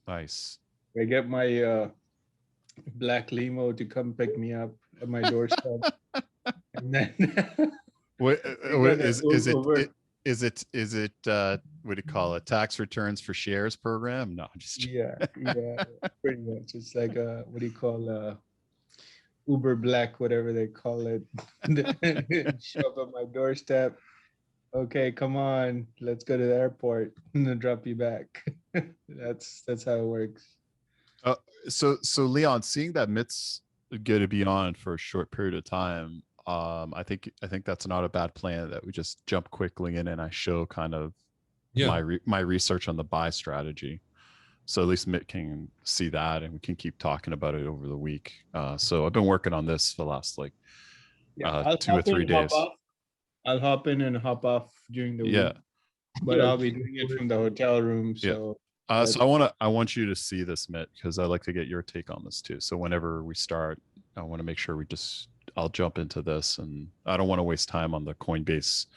Nice. I get my black limo to come pick me up at my doorstep, and then What, I get an is Uber. it what do you call it? Tax returns for shares program? No, I'm just Yeah, pretty much. It's like what do you call Uber Black, whatever they call it. Show up at my doorstep. Okay, come on, let's go to the airport and then drop you back. That's how it works. uh, so Leon, seeing that Mitt's going to be on for a short period of time, I think that's not a bad plan. That we just jump quickly in and I show kind of Yeah. my research on the buy strategy. So at least Mitt can see that, and we can keep talking about it over the week. So I've been working on this for the last like Yeah, I'll 2 or hop in 3 and hop days. off. I'll hop in and hop off during the Yeah, week, but Yeah. I'll be doing it from the hotel room. yeah. So So I want you to see this, Mitt, because I like to get your take on this too. So whenever we start, I want to make sure I'll jump into this, and I don't want to waste time on the Coinbase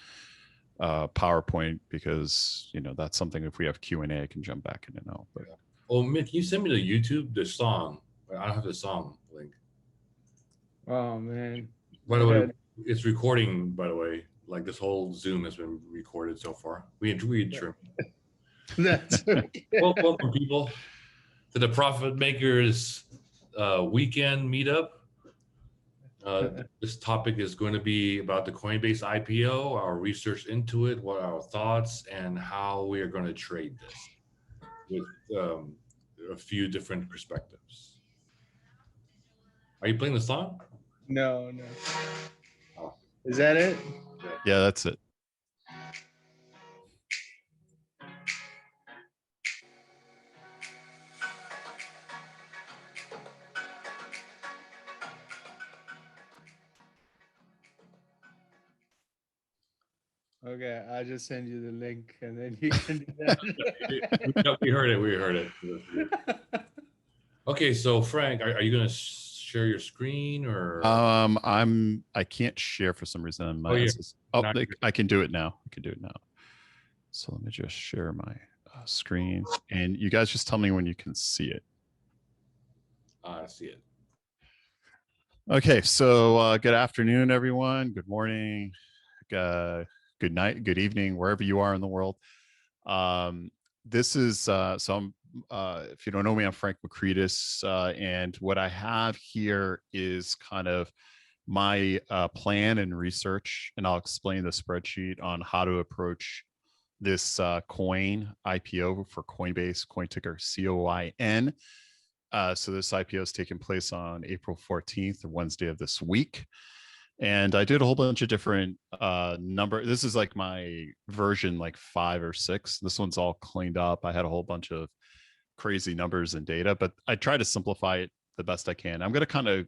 PowerPoint because that's something. If we have Q&A, I can jump back in and out. But Oh, Mick, can you send me the YouTube, the song? I don't have the song link. oh man, By go the way, ahead. it's recording, by the way. Like this whole Zoom has been recorded so far. We trimmed. That's okay. Welcome, people, to the Profit Makers weekend meetup. This topic is going to be about the Coinbase IPO, our research into it, what are our thoughts, and how we are going to trade this with a few different perspectives. Are you playing the song? No. Oh. Is that it? yeah, that's it. Okay, I'll just send you the link, and then you can do that. We heard it. Okay, so Frank, are you going to share your screen or? I can't share for some reason. I can do it now. So let me just share my screen, and you guys just tell me when you can see it. I see it. Okay, so good afternoon, everyone. Good morning, good night, good evening, wherever you are in the world. This is if you don't know me, I'm Frank Macretis, and what I have here is kind of my plan and research, and I'll explain the spreadsheet on how to approach this coin IPO for Coinbase, coin ticker COIN. So this IPO is taking place on April 14th, Wednesday of this week. And I did a whole bunch of different number. This is like my version like 5 or 6. This one's all cleaned up. I had a whole bunch of crazy numbers and data, but I try to simplify it the best I can. I'm going to kind of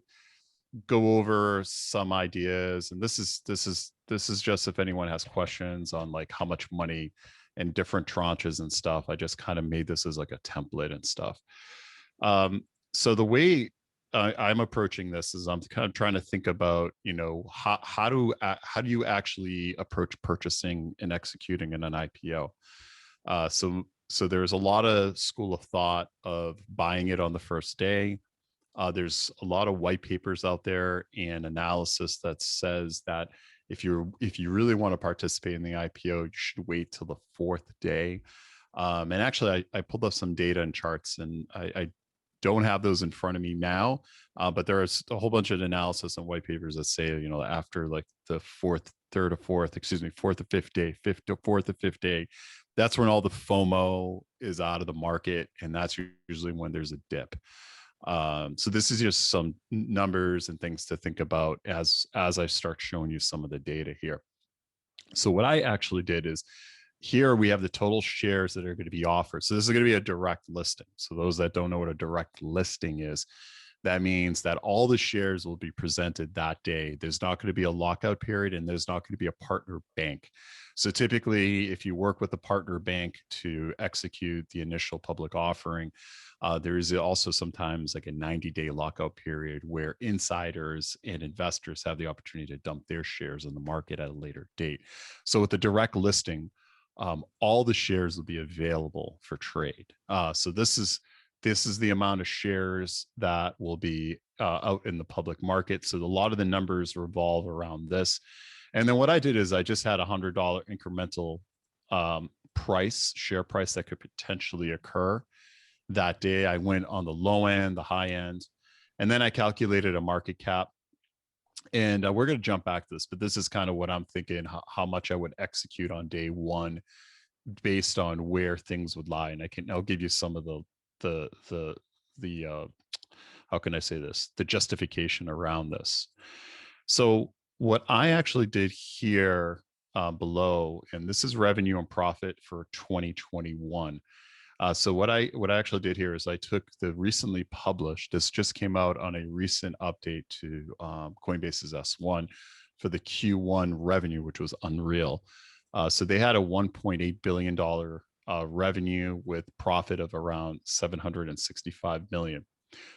go over some ideas, and this is just if anyone has questions on like how much money and different tranches and stuff. I just kind of made this as like a template and stuff. So the way I'm approaching this is I'm kind of trying to think about, how do you actually approach purchasing and executing in an IPO? So there's a lot of school of thought of buying it on the first day. There's a lot of white papers out there and analysis that says that if you really want to participate in the IPO, you should wait till the 4th day. And actually, I pulled up some data and charts, and I don't have those in front of me now, but there's a whole bunch of analysis and white papers that say, after like the fourth or fifth day, that's when all the FOMO is out of the market, and that's usually when there's a dip. So this is just some numbers and things to think about as I start showing you some of the data here. So what I actually did is, here we have the total shares that are going to be offered. So this is going to be a direct listing. So those that don't know what a direct listing is, that means that all the shares will be presented that day. There's not going to be a lockout period, and there's not going to be a partner bank. So typically, if you work with a partner bank to execute the initial public offering, there is also sometimes like a 90-day lockout period where insiders and investors have the opportunity to dump their shares in the market at a later date. So with the direct listing, all the shares will be available for trade. So this is this is the amount of shares that will be out in the public market. So a lot of the numbers revolve around this. And then what I did is I just had $100 incremental share price that could potentially occur that day. I went on the low end, the high end, and then I calculated a market cap. And we're going to jump back to this, but this is kind of what I'm thinking, how much I would execute on day one based on where things would lie. And I'll give you some of the how can I say this, the justification around this. So what I actually did here below, and this is revenue and profit for 2021. So what I actually did here is I took the recently published, this just came out on a recent update to Coinbase's S1 for the Q1 revenue, which was unreal. So they had a $1.8 billion revenue with profit of around 765 million.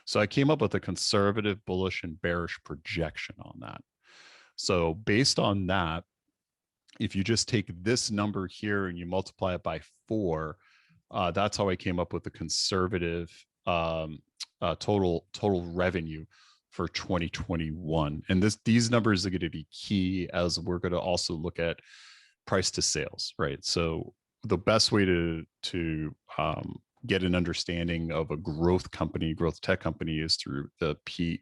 So I came up with a conservative, bullish, and bearish projection on that. So based on that, if you just take this number here and you multiply it by 4, that's how I came up with the conservative total revenue for 2021. And these numbers are going to be key as we're going to also look at price to sales, right? So the best way to get an understanding of a growth tech company, is through the P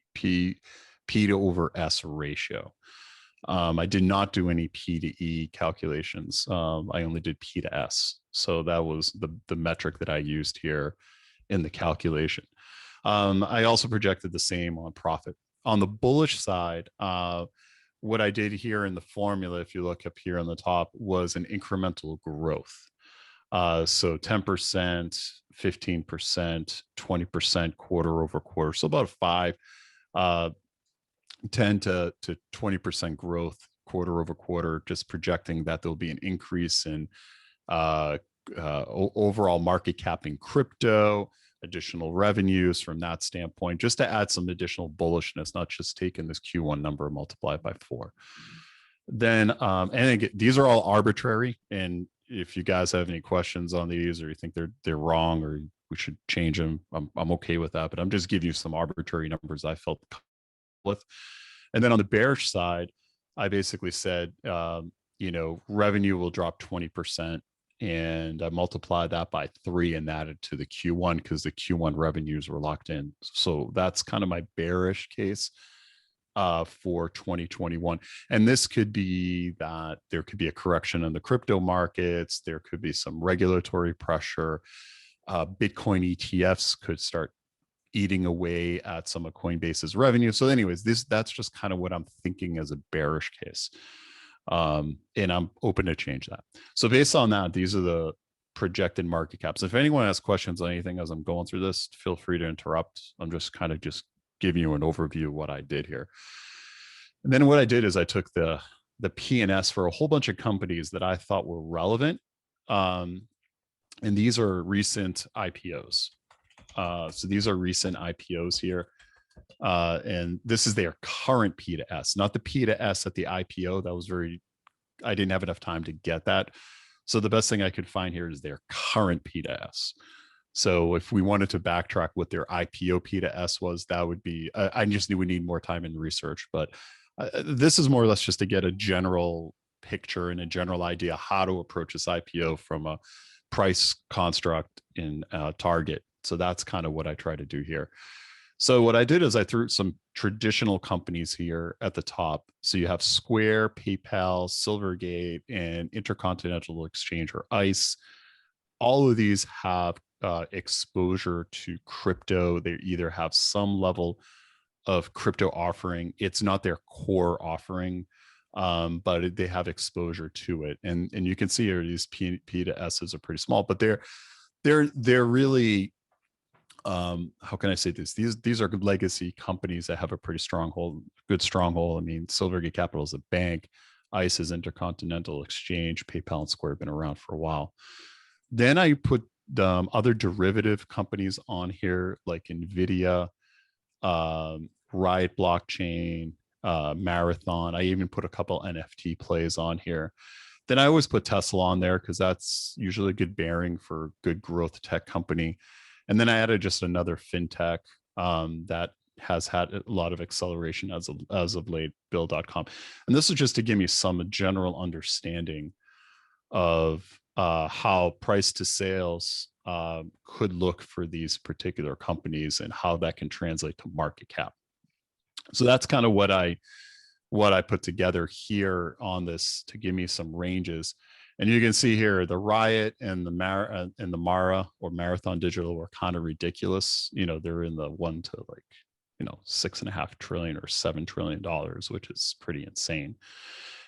to over S ratio. I did not do any P to E calculations. I only did P to S. So that was the metric that I used here in the calculation. I also projected the same on profit. On the bullish side, what I did here in the formula, if you look up here on the top, was an incremental growth. So 10%, 15%, 20% quarter over quarter. So about 10 to 20% growth quarter over quarter, just projecting that there'll be an increase in overall market cap in crypto, additional revenues from that standpoint, just to add some additional bullishness, not just taking this Q1 number and multiply it by 4. Then, and again, these are all arbitrary. And if you guys have any questions on these, or you think they're wrong, or we should change them, I'm okay with that. But I'm just giving you some arbitrary numbers I felt with. And then on the bearish side, I basically said, revenue will drop 20%. And I multiplied that by 3 and added to the Q1 because the Q1 revenues were locked in. So that's kind of my bearish case for 2021. And this could be that there could be a correction in the crypto markets. There could be some regulatory pressure. Bitcoin ETFs could start eating away at some of Coinbase's revenue. So anyways, that's just kind of what I'm thinking as a bearish case. And I'm open to change that. So based on that, these are the projected market caps. If anyone has questions on anything as I'm going through this, feel free to interrupt. I'm just kind of giving you an overview of what I did here. And then what I did is I took the P&S for a whole bunch of companies that I thought were relevant. And these are recent IPOs. So these are recent IPOs here. And this is their current P to S, not the P to S at the IPO. I didn't have enough time to get that. So the best thing I could find here is their current P to S. So if we wanted to backtrack what their IPO P to S was, that would be, I just knew we need more time in research, but this is more or less just to get a general picture and a general idea how to approach this IPO from a price construct in target. So that's kind of what I try to do here. So what I did is I threw some traditional companies here at the top. So you have Square, PayPal, Silvergate, and Intercontinental Exchange, or ICE. All of these have exposure to crypto. They either have some level of crypto offering. It's not their core offering, but they have exposure to it. And you can see here these P to S's are pretty small, but they're really, how can I say this? These are good legacy companies that have a pretty good stronghold. I mean, Silvergate Capital is a bank. ICE is Intercontinental Exchange. PayPal and Square have been around for a while. Then I put other derivative companies on here, like NVIDIA, Riot Blockchain, Marathon. I even put a couple NFT plays on here. Then I always put Tesla on there because that's usually a good bearing for good growth tech company. And then I added just another fintech that has had a lot of acceleration as of late, Bill.com. And this is just to give me some general understanding of how price to sales could look for these particular companies and how that can translate to market cap. So that's kind of what I put together here on this to give me some ranges. And you can see here the Riot and the Mara or Marathon Digital were kind of ridiculous. You know, they're in the 1 to like, you know, $6.5 trillion or $7 trillion, which is pretty insane.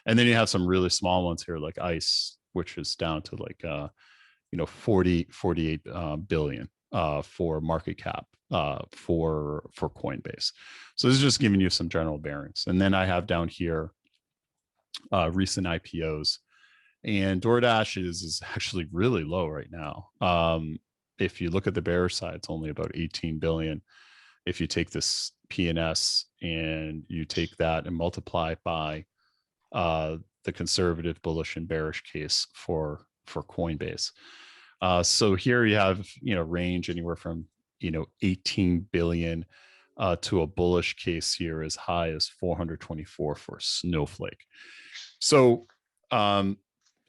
And then you have some really small ones here like ICE, which is down to like you know, 48 billion for market cap for Coinbase. So this is just giving you some general bearings. And then I have down here recent IPOs, and DoorDash is actually really low right now. If you look at the bearish side, it's only about 18 billion. If you take this PNS and you take that and multiply it by the conservative, bullish, and bearish case for Coinbase. So here you have, you know, range anywhere from, you know, 18 billion to a bullish case here as high as 424 for Snowflake. So, and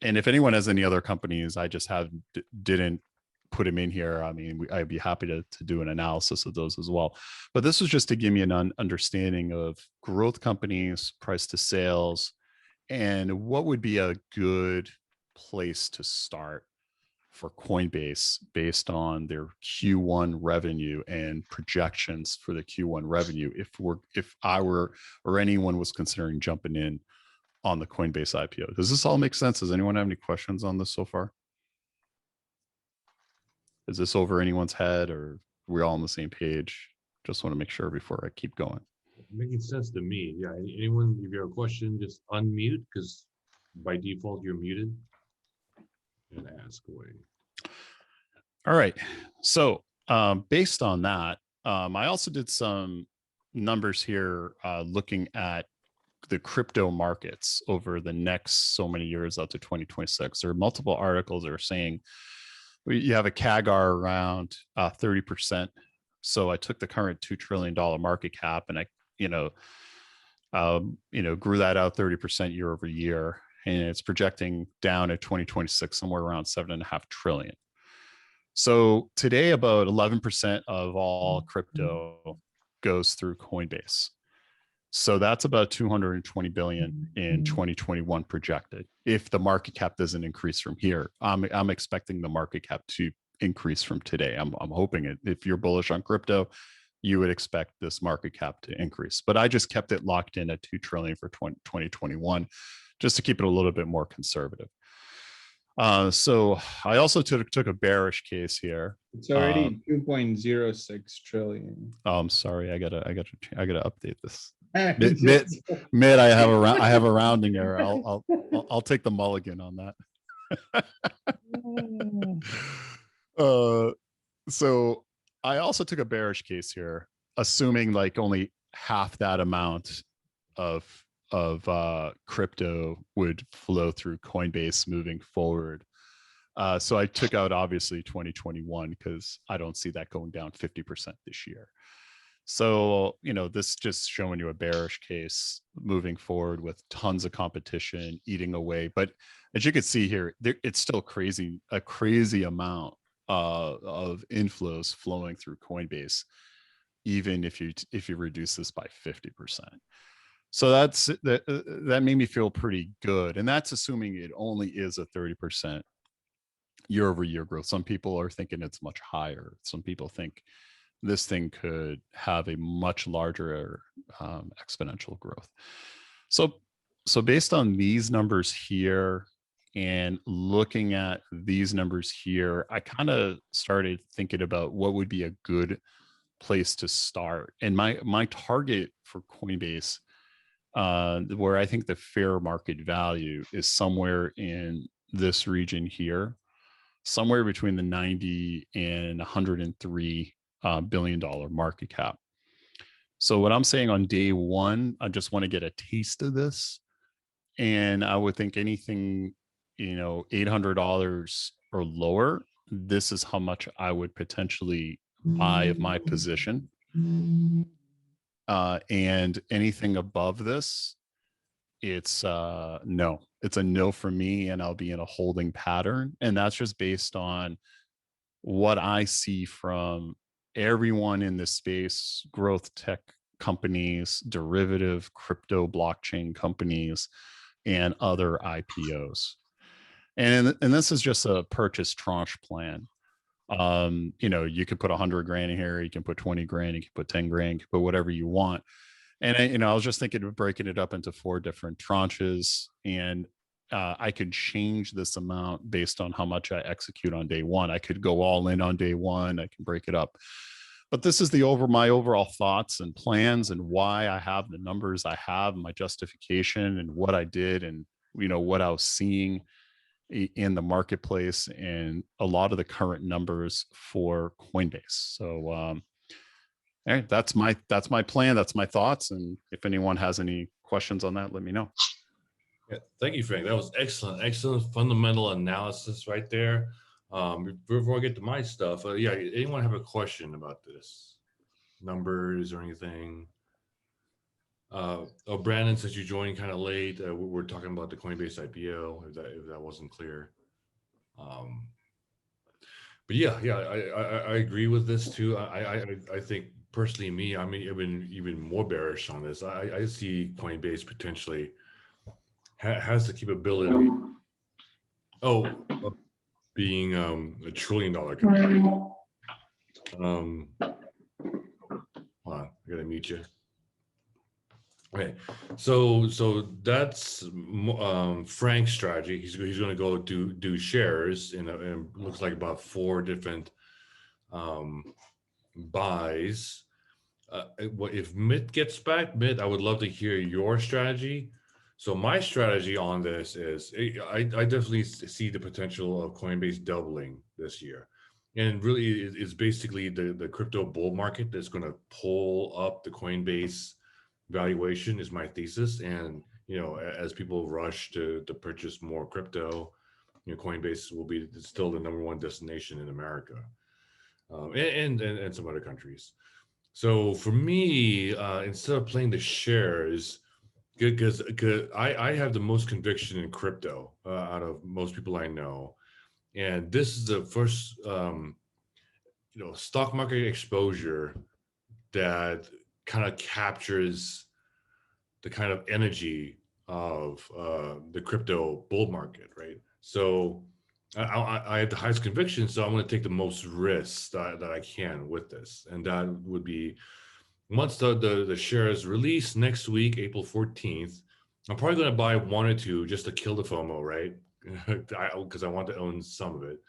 if anyone has any other companies, I just didn't put them in here. I mean, I'd be happy to do an analysis of those as well. But this was just to give me an understanding of growth companies, price to sales, and what would be a good place to start for Coinbase based on their Q1 revenue and projections for the Q1 revenue. If I were, or anyone was considering jumping in on the Coinbase IPO. Does this all make sense? Does anyone have any questions on this so far? Is this over anyone's head, or we're all on the same page? Just want to make sure before I keep going. Making sense to me. Yeah. Anyone, if you have a question, just unmute, because by default you're muted, and ask away. All right. So based on that, I also did some numbers here looking at the crypto markets over the next so many years out to 2026. There are multiple articles that are saying you have a CAGR around 30%. So I took the current $2 trillion market cap and I, grew that out 30% year over year. And it's projecting down at 2026, somewhere around 7.5 trillion. So today, about 11% of all crypto goes through Coinbase. So that's about 220 billion in 2021 projected. If the market cap doesn't increase from here, I'm expecting the market cap to increase from today. I'm hoping it. If you're bullish on crypto, you would expect this market cap to increase. But I just kept it locked in at 2 trillion for 2021, just to keep it a little bit more conservative. So I also took a bearish case here. It's already 2.06 trillion. Oh, I'm sorry. I gotta update this. Mid, I have a rounding error. I'll take the mulligan on that. So I also took a bearish case here, assuming like only half that amount of crypto would flow through Coinbase moving forward. So I took out obviously 2021 because I don't see that going down 50% this year. So, this just showing you a bearish case moving forward with tons of competition eating away. But as you can see here, it's still a crazy amount of inflows flowing through Coinbase, even if you reduce this by 50%. So that made me feel pretty good. And that's assuming it only is a 30% year over year growth. Some people are thinking it's much higher. Some people think this thing could have a much larger exponential growth. So based on these numbers here and looking at these numbers here, I kind of started thinking about what would be a good place to start. And my target for Coinbase, where I think the fair market value is somewhere in this region here, somewhere between the 90 and 103 billion dollar market cap. So what I'm saying on day one, I just want to get a taste of this. And I would think anything, $800 or lower this is how much I would potentially buy of my position. And anything above this, it's no, it's a no for me, and I'll be in a holding pattern. And that's just based on what I see from everyone in this space, growth tech companies, derivative crypto blockchain companies, and other IPOs. And this is just a purchase tranche plan. You could put 100 grand in here, you can put 20 grand, you can put 10 grand, you can put whatever you want. And I was just thinking of breaking it up into 4 different tranches, and I could change this amount based on how much I execute on day one. I could go all in on day one. I can break it up. But this is my overall thoughts and plans, and why I have the numbers I have, my justification, and what I did, and what I was seeing in the marketplace, and a lot of the current numbers for Coinbase. So all right, that's my plan. That's my thoughts. And if anyone has any questions on that, let me know. Yeah, thank you, Frank. That was excellent fundamental analysis right there. Before I get to my stuff, yeah, anyone have a question about this? Numbers or anything? Brandon, since you joined kind of late, we're talking about the Coinbase IPO, if that wasn't clear. But yeah, I agree with this too. I think personally, I'm even more bearish on this. I see Coinbase potentially has the capability of being $1 trillion company. Hold on, I gotta mute you. Okay, so that's Frank's strategy. He's going to go do shares and looks like about 4 different buys. If Mitt gets back, Mitt, I would love to hear your strategy. So my strategy on this is I definitely see the potential of Coinbase doubling this year. And really it's basically the crypto bull market that's going to pull up the Coinbase valuation is my thesis. And, as people rush to purchase more crypto, Coinbase will be still the #1 destination in America, and some other countries. So for me, instead of playing the shares, because I have the most conviction in crypto out of most people I know, and this is the first stock market exposure that kind of captures the kind of energy of the crypto bull market, right? So I have the highest conviction, so I'm going to take the most risks that I can with this, and that would be once the shares release next week, April 14th. I'm probably going to buy 1 or 2 just to kill the FOMO, right? Because I want to own some of it.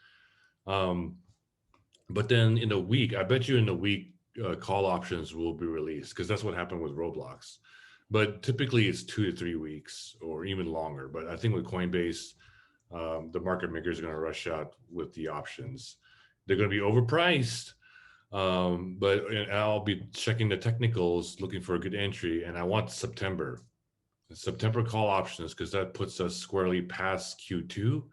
But then in a week, I bet you in a week, call options will be released, because that's what happened with Roblox. But typically it's 2 to 3 weeks or even longer. But I think with Coinbase, the market makers are going to rush out with the options. They're going to be overpriced, but I'll be checking the technicals, looking for a good entry. And I want September call options, because that puts us squarely past Q2.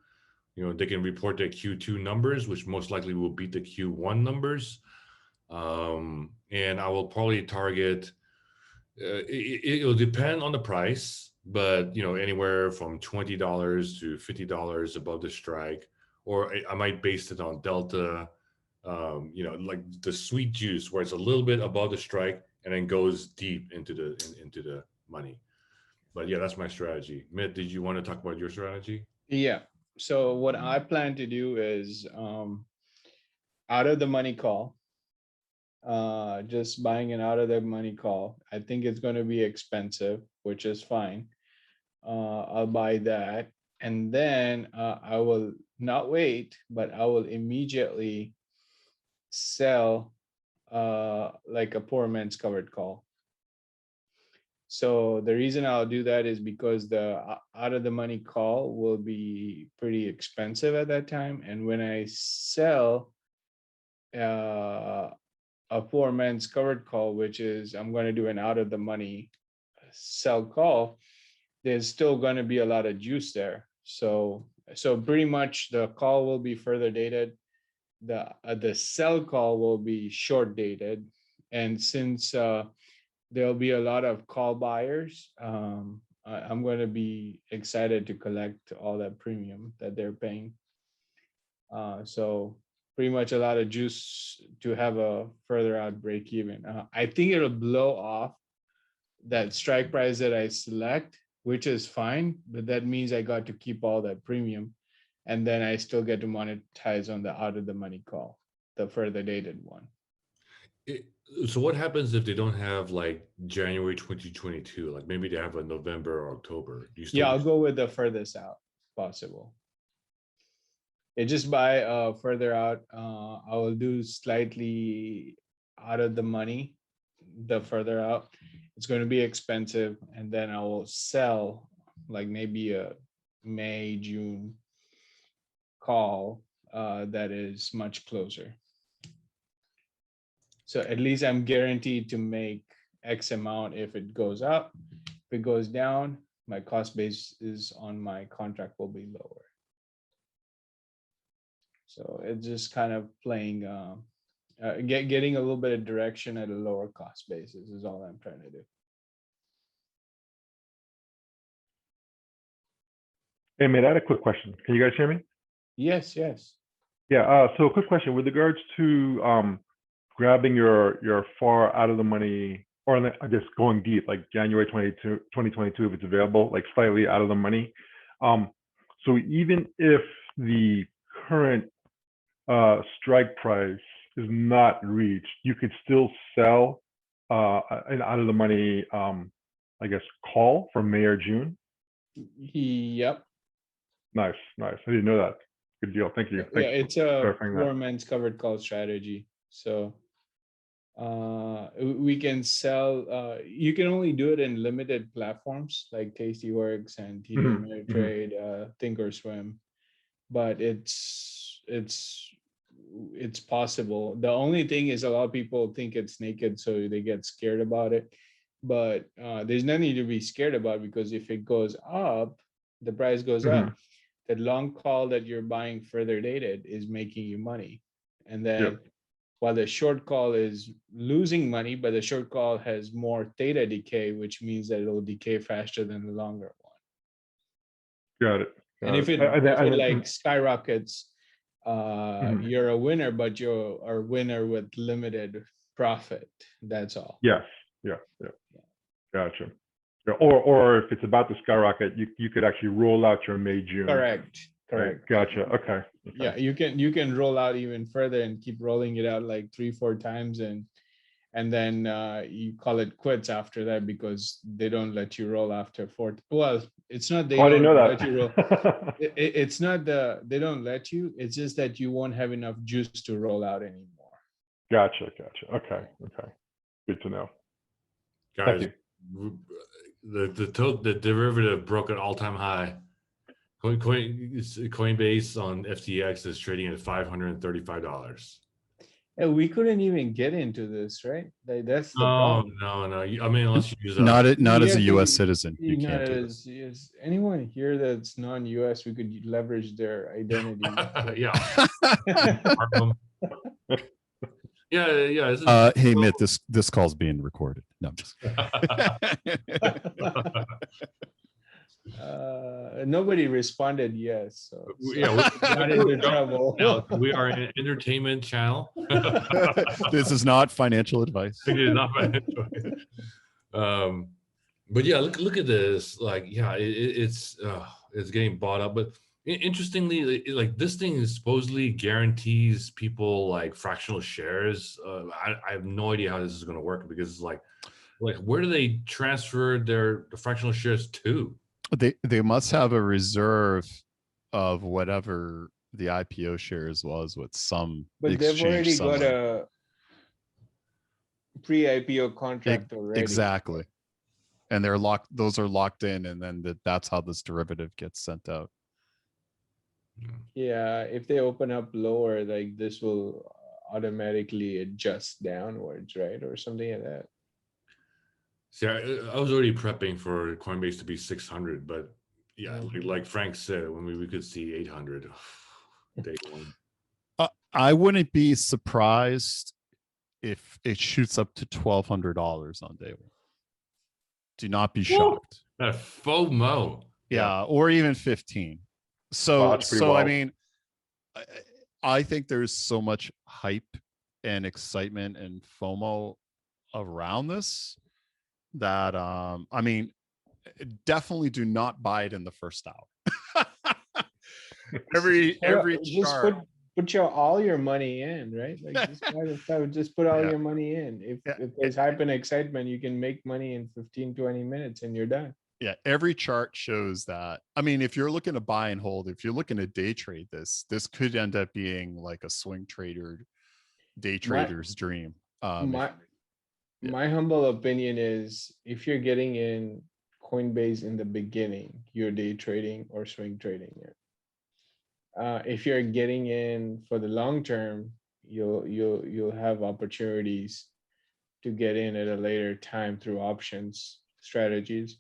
They can report their Q2 numbers, which most likely will beat the Q1 numbers. And I will probably target, it'll depend on the price, but anywhere from $20 to $50 above the strike, or I might base it on delta, like the sweet juice, where it's a little bit above the strike and then goes deep into the money. But yeah, that's my strategy. Mitt, did you want to talk about your strategy? Yeah. So what I plan to do is out of the money call, just buying an out of the money call. I think it's going to be expensive, which is fine. I'll buy that. And then I will not wait, but I will immediately sell like a poor man's covered call. So the reason I'll do that is because the out of the money call will be pretty expensive at that time. And when I sell a poor man's covered call, which is I'm going to do an out of the money sell call, there's still going to be a lot of juice there. So pretty much the call will be further dated. the sell call will be short dated, and since there'll be a lot of call buyers, I'm going to be excited to collect all that premium that they're paying. So pretty much a lot of juice to have a further out break even. I think it'll blow off that strike price that I select, which is fine, but that means I got to keep all that premium, and then I still get to monetize on the out of the money call, the further dated one. So what happens if they don't have like January 2022? Like maybe they have a November or October. Do you still Yeah, I'll go with the furthest out possible. It just by further out, I will do slightly out of the money, the further out. It's going to be expensive, and then I will sell like maybe a May, June call that is much closer. So at least I'm guaranteed to make X amount if it goes up. If it goes down, my cost base is on my contract will be lower. So it's just kind of playing, getting a little bit of direction at a lower cost basis is all I'm trying to do. Hey, man, I had a quick question. Can you guys hear me? Yes, yes. Yeah. So, a quick question with regards to grabbing your far out of the money, or I guess going deep, like January 2022, if it's available, like slightly out of the money. So even if the current strike price is not reached, you could still sell an out of the money, I guess, call for May or June. Yep. Nice. I didn't know that. Good deal. Thank you. Yeah, it's a clarifying that. poor man's covered call strategy. So we can sell, you can only do it in limited platforms like Tastyworks and TD Ameritrade, Thinkorswim, but it's possible. The only thing is a lot of people think it's naked, so they get scared about it. But there's nothing to be scared about, because if it goes up, the price goes up. That long call that you're buying further dated is making you money. And then while the short call is losing money, but the short call has more theta decay, which means that it'll decay faster than the longer one. Got it. And if it like skyrockets, you're a winner, but you're a winner with limited profit. That's all. Yes. Yeah. Gotcha. Yeah, or if it's about to skyrocket, you could actually roll out your May, June. Correct. Right. Gotcha. Okay. Yeah, you can roll out even further and keep rolling it out like 3-4 times, and then you call it quits after that, because they don't let you roll after 4. Well, it's not they don't let you roll. It's not they don't let you. It's just that you won't have enough juice to roll out anymore. Gotcha. Okay. Good to know. Guys, the derivative broke an all-time high. Coinbase on FTX is trading at $535. And we couldn't even get into this, right? That's the problem. No. I mean, unless you use not as a U.S. citizen, you can't do this. Is anyone here that's non-U.S. we could leverage their identity? Yeah. Yeah. Hey, Mitt, this call's being recorded. No, I'm just nobody responded yes, so yeah, not into trouble. We are an entertainment channel. This is not financial advice. It is not financial advice. But yeah, look at this. Like, yeah, it's getting bought up. But interestingly, like this thing supposedly guarantees people like fractional shares. I have no idea how this is going to work, because it's like where do they transfer the fractional shares to? They must have a reserve of whatever the IPO shares was with some. But they've already got a pre-IPO contract already. Exactly, and they're locked. Those are locked in, and then that's how this derivative gets sent out. Yeah, if they open up lower, like this will automatically adjust downwards, right, or something like that. See, I was already prepping for Coinbase to be 600, but yeah, like Frank said, when we could see 800 day one. I wouldn't be surprised if it shoots up to $1,200 on day one. Do not be shocked. That FOMO. Yeah, or even 15. So, Wow, that's pretty I wild. mean, I think there's so much hype and excitement and FOMO around this that I mean, definitely do not buy it in the first hour. every Just chart. put all your money in, right? Like just buy the stuff, just put all Yeah. your money in. If there's hype and excitement, you can make money in 15, 20 minutes and you're done. Yeah, every chart shows that. I mean, if you're looking to buy and hold, if you're looking to day trade this could end up being like a swing trader, day trader's dream. My yeah. my humble opinion is if you're getting in Coinbase in the beginning, you're day trading or swing trading it. If you're getting in for the long term, you'll have opportunities to get in at a later time through options strategies.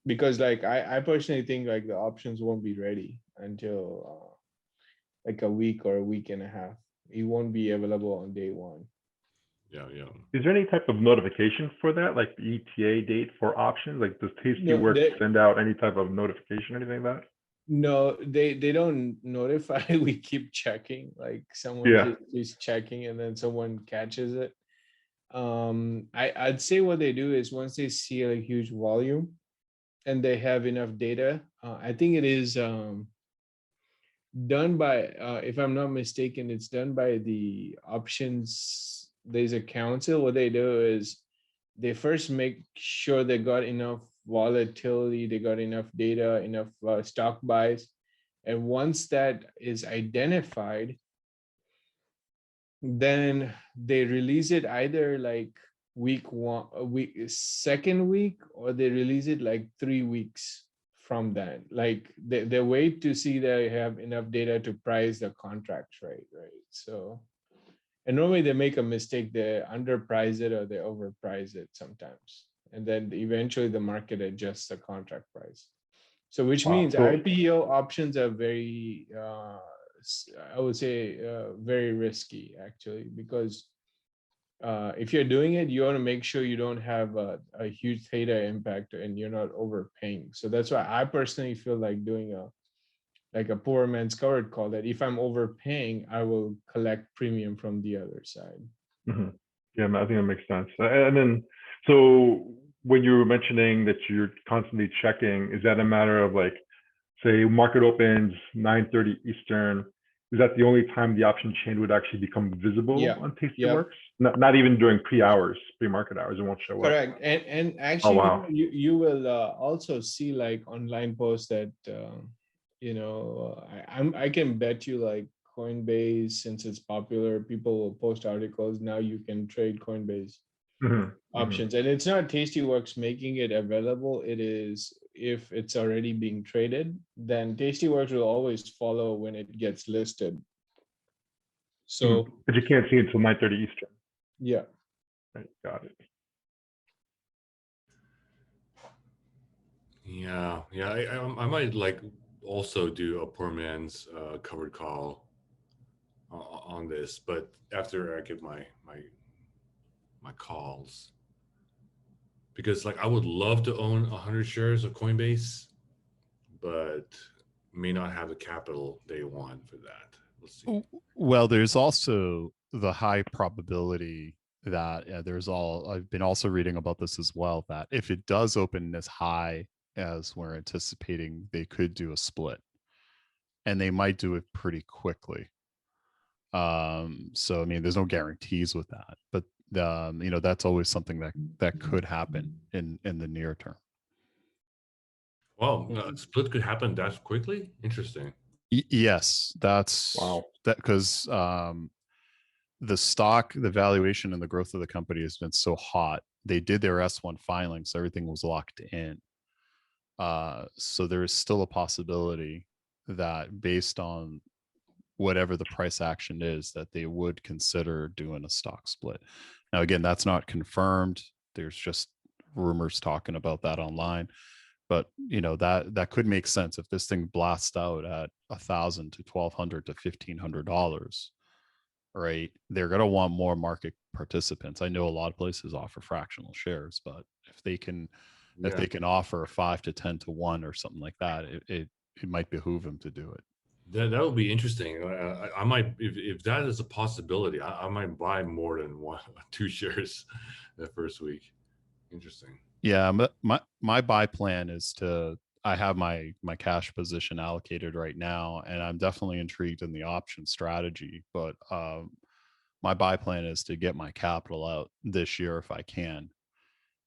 Because like I personally think like the options won't be ready until like a week or a week and a half. It won't be available on day one. Yeah. Is there any type of notification for that, like the ETA date for options? Like, does Tastyworks send out any type of notification or anything like that? No, they don't notify. We keep checking. Like someone is checking, and then someone catches it. I'd say what they do is once they see a huge volume, and they have enough data. I think it is done by, if I'm not mistaken, it's done by the options. There's a council. What they do is they first make sure they got enough volatility, they got enough data, enough stock buys. And once that is identified, then they release it either like second week, or they release it like 3 weeks from then. Like they wait to see they have enough data to price the contracts right. So, and normally they make a mistake, they underprice it or they overprice it sometimes, and then eventually the market adjusts the contract price. So which means IPO options are very I would say very risky actually, because if you're doing it, you want to make sure you don't have a huge theta impact and you're not overpaying. So that's why I personally feel like doing a poor man's covered call, that if I'm overpaying, I will collect premium from the other side. Mm-hmm. Yeah, I think that makes sense. And then, so when you were mentioning that you're constantly checking, is that a matter of like, say market opens 9:30 Eastern, is that the only time the option chain would actually become visible on Tastyworks? Not even during pre-market hours, it won't show up. Correct. And actually, you will also see like online posts that I can bet you like Coinbase, since it's popular, people will post articles. Now you can trade Coinbase options, and it's not Tastyworks making it available. It is, if it's already being traded, then Tastyworks will always follow when it gets listed. So, but you can't see it until 9:30 Eastern. Yeah. Right, got it. Yeah. I might like also do a poor man's covered call on this, but after I get my calls, because like I would love to own 100 shares of Coinbase, but may not have the capital day one for that. Let's see. Well, there's also the high probability that I've been also reading about this as well, that if it does open as high as we're anticipating, they could do a split, and they might do it pretty quickly. So I mean, there's no guarantees with that, but that's always something that could happen in the near term. Well, split could happen that quickly. Interesting. Yes, that's that, because the stock, the valuation, and the growth of the company has been so hot. They did their S1 filing, so everything was locked in. So there is still a possibility that based on whatever the price action is, that they would consider doing a stock split. Now, again, that's not confirmed. There's just rumors talking about that online. but that could make sense if this thing blasts out at $1,000 to $1,200 to $1,500. Right, they're going to want more market participants. I know a lot of places offer fractional shares, but if they can offer 5 to 10 to 1 or something like that, it might behoove them to do it. That would be interesting. I might, if that is a possibility, I might buy more than 2 shares that first week. Interesting. Yeah, my buy plan is I have my cash position allocated right now, and I'm definitely intrigued in the option strategy. But my buy plan is to get my capital out this year if I can.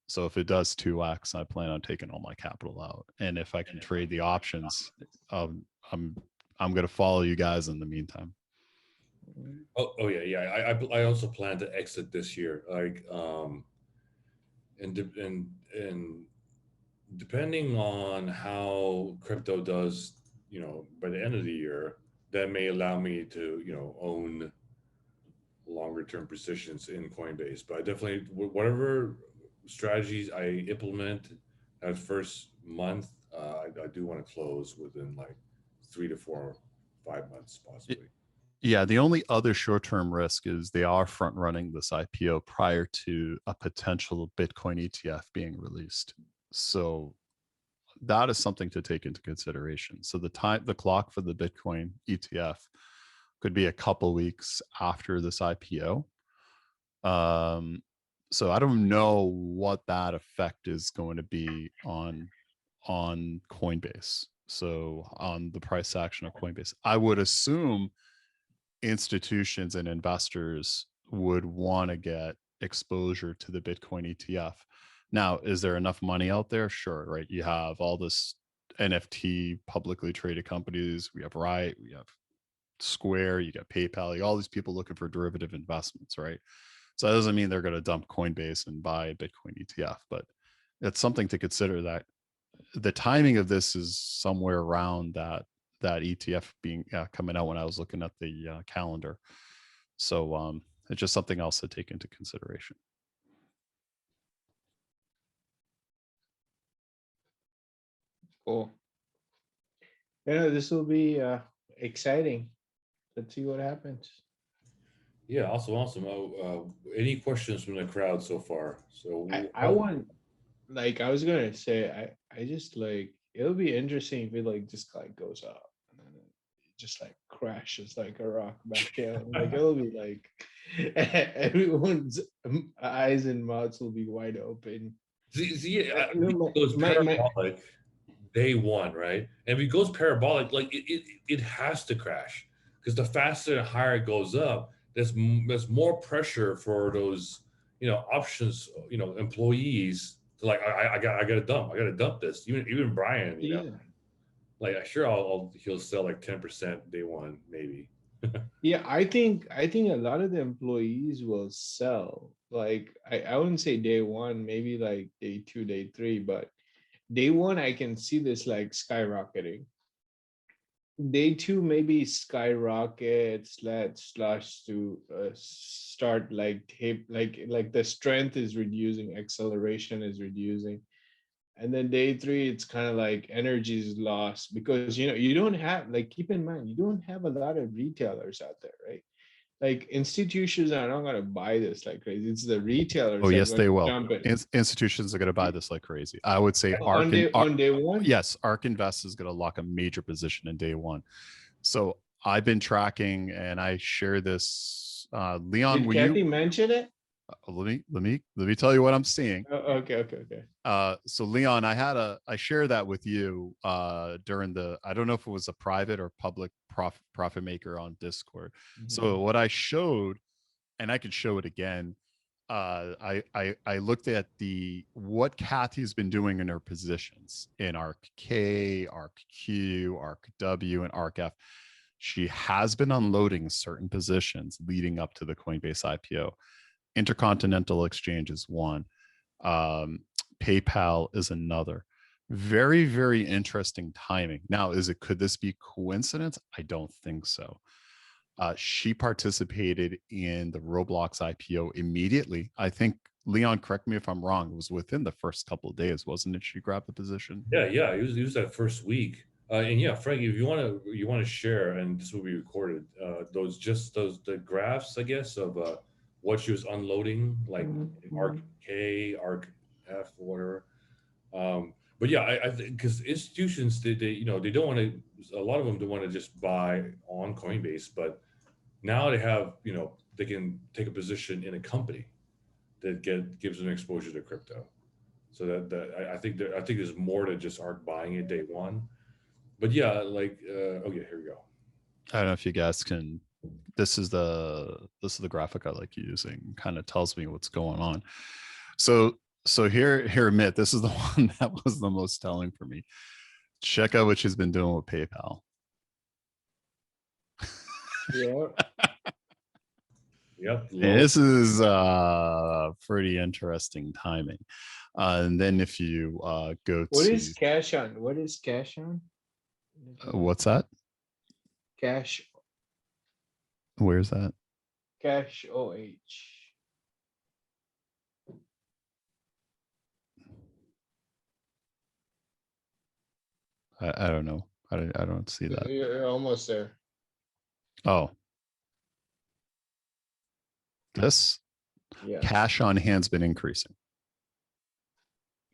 So if it does 2x, I plan on taking all my capital out, and if I can trade the options, I'm going to follow you guys in the meantime. Oh yeah. I also plan to exit this year. Like and depending on how crypto does, by the end of the year, that may allow me to, own longer term positions in Coinbase. But I definitely, whatever strategies I implement that first month, I do want to close within like 3 to 4, 5 months possibly. Yeah, the only other short-term risk is they are front-running this IPO prior to a potential Bitcoin ETF being released. So that is something to take into consideration. So the clock for the Bitcoin ETF could be a couple weeks after this IPO. So I don't know what that effect is going to be on Coinbase. So on the price action of Coinbase, I would assume institutions and investors would want to get exposure to the Bitcoin ETF. Now, is there enough money out there? Sure, right? You have all this NFT publicly traded companies. We have Riot, we have Square, you got PayPal, all these people looking for derivative investments, right? So that doesn't mean they're going to dump Coinbase and buy a Bitcoin ETF, but it's something to consider that the timing of this is somewhere around that ETF being coming out when I was looking at the calendar. So it's just something else to take into consideration. Cool. Yeah, this will be exciting. Let's see what happens. Yeah, awesome. Any questions from the crowd so far? So I want, like, I was gonna say, I just like, it'll be interesting if it like just like goes up and then it just like crashes like a rock back down. Like it'll be like everyone's eyes and mouths will be wide open. it goes parabolic day one, right? And if it goes parabolic, like it has to crash, because the faster and higher it goes up, there's more pressure for those options employees to like I gotta dump this. Even Brian, like sure he'll sell like 10% day one maybe. Yeah, I think a lot of the employees will sell. Like I wouldn't say day one, maybe like day 2, day 3, but day 1 I can see this like skyrocketing. Day 2 maybe skyrockets, slash to start like tape, like the strength is reducing, acceleration is reducing. And then day 3 it's kind of like energy is lost, because you don't have, like, keep in mind, you don't have a lot of retailers out there, right? Like institutions are not going to buy this like crazy. It's the retailers. Oh yes, they will. Jump in. Institutions are going to buy this like crazy. I would say on day 1. Yes, ARK Invest is going to lock a major position in day 1. So I've been tracking, and I share this. Leon, did Kathy mention it? Let me tell you what I'm seeing. Oh, okay. So Leon, I shared that with you during the, I don't know if it was a private or public profit maker on Discord. Mm-hmm. So what I showed, and I could show it again, I looked at what Kathy's been doing in her positions in ARK K, ARK Q, ARK W, and ARK F. She has been unloading certain positions leading up to the Coinbase IPO. Intercontinental Exchange is one. PayPal is another. Very, very interesting timing. Now, could this be coincidence? I don't think so. She participated in the Roblox IPO immediately. I think Leon, correct me if I'm wrong. It was within the first couple of days, wasn't it? She grabbed the position. Yeah, it was that first week. And yeah, Frank, if you want to share, and this will be recorded, those the graphs, I guess, of what she was unloading, like arc K, arc F, whatever. But yeah, I think because institutions, they they don't want to. A lot of them don't want to just buy on Coinbase, but now they have they can take a position in a company that gives them exposure to crypto. So I think there's more to just ARC buying it day one. But yeah, like okay, here we go. I don't know if you guys can. This is the graphic I like using. Kind of tells me what's going on. So here, admit this is the one that was the most telling for me. Check out what she's been doing with PayPal. Yeah. Yep. And this is pretty interesting timing. And then if you go What to is cash on? What is cash on? what's that? Cash Where's that? cash OH. I don't know. I don't see that. You're almost there. Oh, this Yeah. cash on hand's been increasing.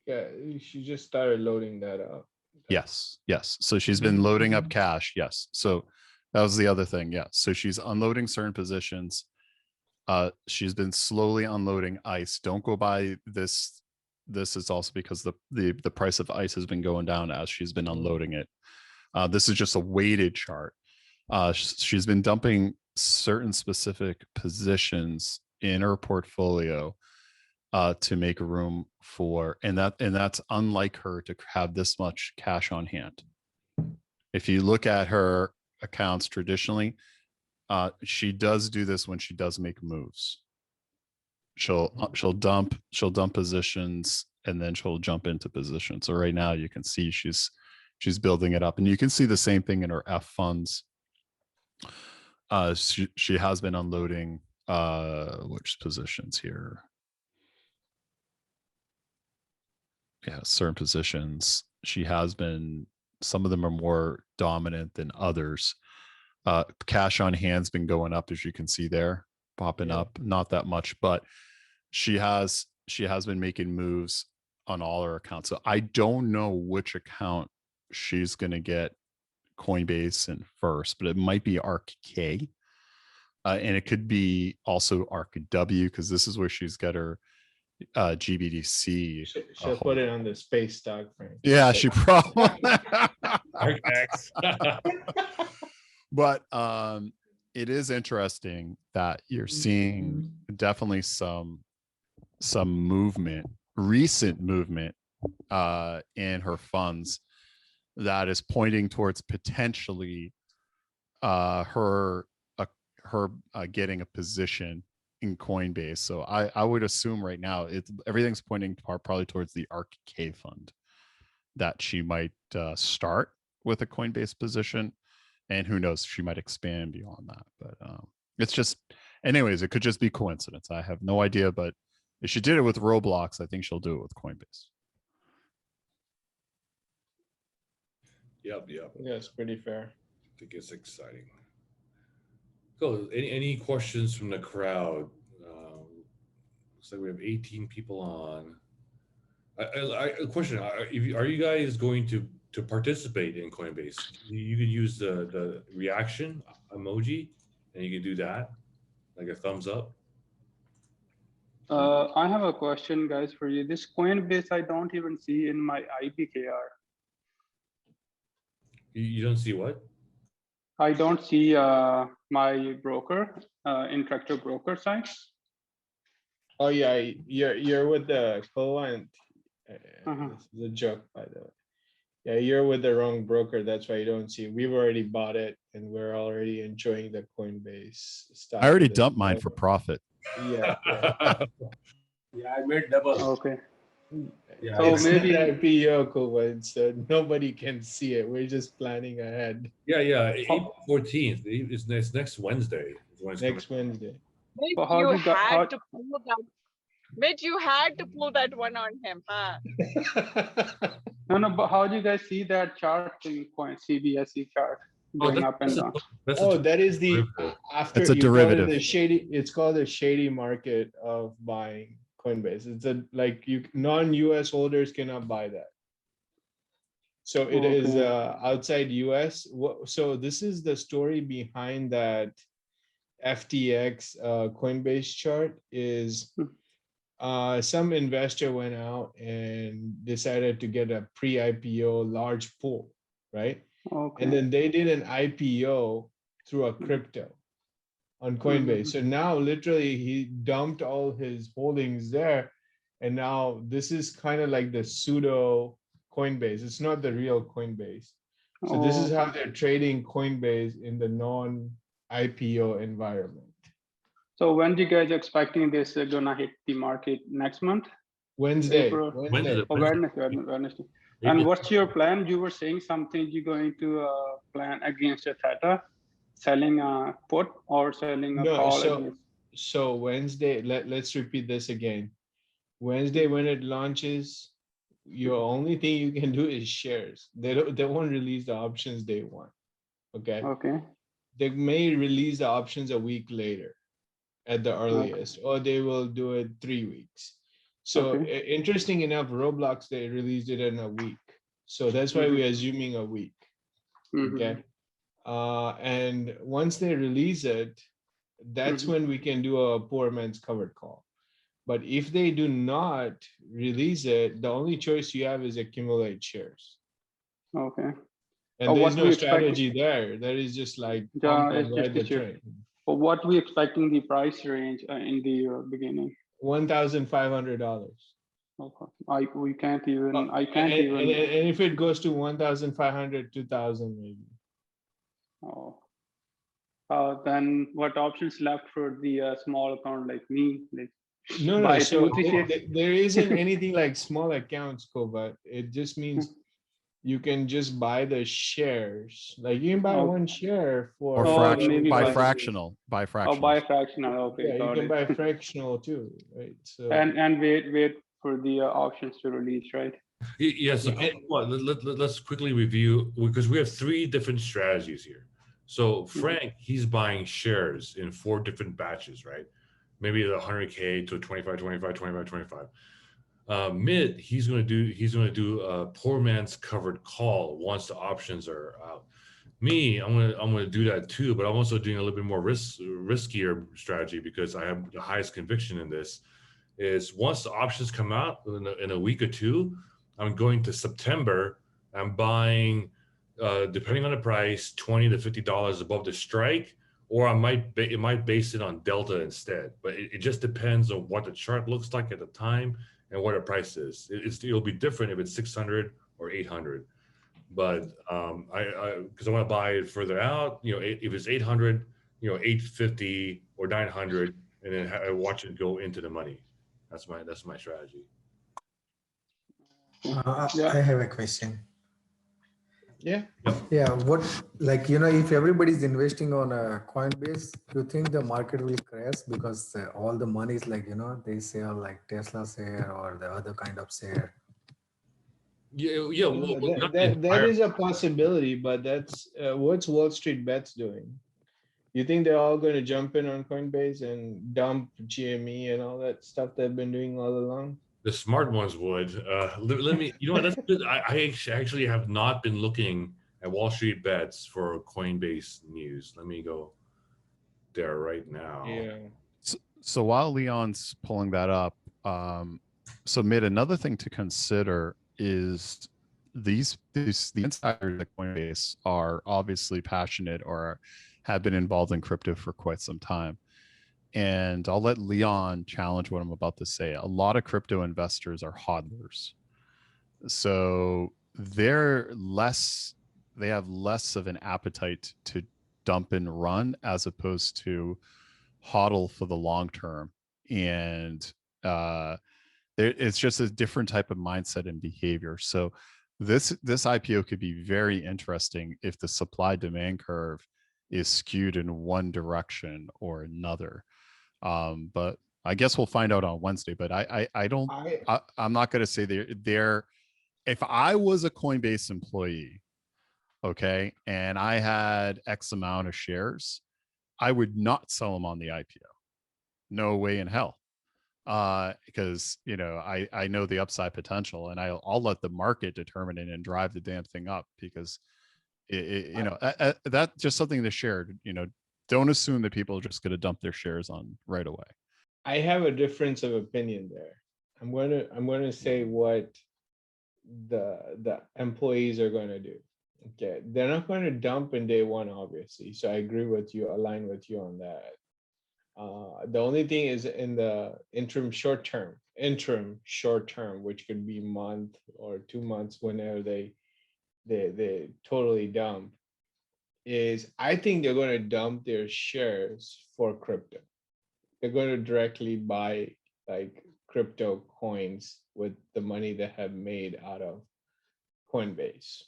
Yeah. She just started loading that up. Yes. So she's been loading up cash. Yes. So that was the other thing. Yeah. So she's unloading certain positions. She's been slowly unloading ICE. Don't go by this. This is also because the price of ICE has been going down as she's been unloading it. This is just a weighted chart. She's been dumping certain specific positions in her portfolio to make room for, and that's unlike her to have this much cash on hand. If you look at her accounts traditionally, she does do this when she does make moves. She'll dump positions and then she'll jump into position. So right now you can see she's building it up, and you can see the same thing in her F funds. She has been unloading which positions here. Yeah, certain positions. She has been, some of them are more dominant than others. Cash on hand's been going up, as you can see there, popping up, not that much, but she has been making moves on all her accounts. So I don't know which account she's going to get Coinbase in first, but it might be ARC K. And it could be also ARC W, because this is where she's got her GBDC. She'll put it on the space stock, Frank. Yeah, she probably. ARC X. But it is interesting that you're seeing definitely some movement, recent movement in her funds that is pointing towards potentially her getting a position in Coinbase. So I would assume right now everything's pointing probably towards the ARC K fund, that she might start with a Coinbase position, and who knows, she might expand beyond that. But it's just, anyways, it could just be coincidence. I have no idea, but if she did it with Roblox, I think she'll do it with Coinbase. Yep. Yeah, it's pretty fair. I think it's exciting. Cool. Any questions from the crowd? Looks like we have 18 people on. A question: are you guys going to participate in Coinbase? You could use the reaction emoji, and you can do that, like a thumbs up. I have a question, guys, for you. This Coinbase, I don't even see in my IBKR. You don't see what? I don't see my broker, Interactive Broker site. Oh yeah, you're with the client. This is a joke, by the way. Yeah, you're with the wrong broker. That's why you don't see it. We've already bought it, and we're already enjoying the Coinbase stock. I already dumped mine for profit. Yeah. Yeah, I made double. Okay. Yeah, So it's maybe an IPO, cool one, so nobody can see it. We're just planning ahead. Yeah. April 14th. It's next Wednesday. Next Wednesday. So how You you got had to pull that. Mitch, you had to pull that one on him, huh? No, but how do you guys see that chart in coin CBSE chart going up and down? Oh, that is the after It's a you call it derivative. the shady. It's called the shady market of buying Coinbase. It's a like you non-US holders cannot buy that. So it is Okay. outside US. So this is the story behind that FTX Coinbase chart is some investor went out and decided to get a pre-IPO large pool, right? Okay. And then they did an IPO through a crypto on Coinbase. So now literally he dumped all his holdings there. And now this is kind of like the pseudo Coinbase. It's not the real Coinbase. So this is how they're trading Coinbase in the non-IPO environment. So when do you guys expecting this gonna hit the market next month? Wednesday. April. Wednesday. Oh, Wednesday. And what's your plan? You were saying something you're going to plan against a theta, selling a put or selling a call against. So Wednesday, let's repeat this again. Wednesday when it launches, your only thing you can do is shares. They won't release the options day one. Okay. Okay. They may release the options a week later at the earliest, or they will do it 3 weeks. So interesting enough, Roblox, they released it in a week. So that's why we're assuming a week. Okay. And once they release it, that's when we can do a poor man's covered call. But if they do not release it, the only choice you have is accumulate shares. Okay. And there's no strategy there. That is just like pump and ride the train. But what we expecting the price range in the beginning? $1,500. Okay. We can't even. I can't even. And if it goes to 1,500, 2,000 maybe. Oh. Then what options left for the small account like me? Like no. So there isn't anything like small accounts, but it just means you can just buy the shares. Like you can buy one share for by fractional. Oh, by fractional. Okay. Yeah, you can buy fractional too, right? So and wait for the options to release, right? Yes. Let's quickly review because we have 3 different strategies here. So Frank, he's buying shares in 4 different batches, right? Maybe the 100K to 25, 25, 25, 25. Mid, he's going to do a poor man's covered call once the options are out. Me, I'm going to do that too, but I'm also doing a little bit more riskier strategy because I have the highest conviction in this. Is once the options come out in a week or 2, I'm going to September. I'm buying, depending on the price, $20 to $50 above the strike, or it might base it on delta instead. But it just depends on what the chart looks like at the time and what the price is. It'll be different if it's 600 or 800. But because I want to buy it further out, if it's 800, 850 or 900, and then I watch it go into the money. That's my strategy. I have a question. Yeah. What, like, if everybody's investing on a Coinbase, do you think the market will crash because all the money is like, they sell like Tesla share or the other kind of share? Yeah. That is a possibility, but that's what's Wall Street Bets doing? You think they're all going to jump in on Coinbase and dump GME and all that stuff they've been doing all along? The smart ones would. Let me. That's good. I actually have not been looking at Wall Street Bets for Coinbase news. Let me go there right now. Yeah. So while Leon's pulling that up, so Mid, another thing to consider is the insiders at Coinbase are obviously passionate or have been involved in crypto for quite some time. And I'll let Leon challenge what I'm about to say. A lot of crypto investors are hodlers. So they have less of an appetite to dump and run as opposed to hodl for the long term. And it's just a different type of mindset and behavior. So this IPO could be very interesting if the supply demand curve is skewed in one direction or another. But I guess we'll find out on Wednesday, but I'm not going to say they're, if I was a Coinbase employee, okay, and I had X amount of shares, I would not sell them on the IPO. No way in hell. Because, you know, I know the upside potential, and I'll let the market determine it and drive the damn thing up, because you know, that's just something to share. You know, don't assume that people are just going to dump their shares on right away. I have a difference of opinion there. I'm going to say what the employees are going to do. Okay, they're not going to dump in day one, obviously. So I agree with you, align with you on that. The only thing is in the interim short term, which could be month or 2 months, whenever they totally dump, is I think they're going to dump their shares for crypto. They're going to directly buy like crypto coins with the money they have made out of Coinbase.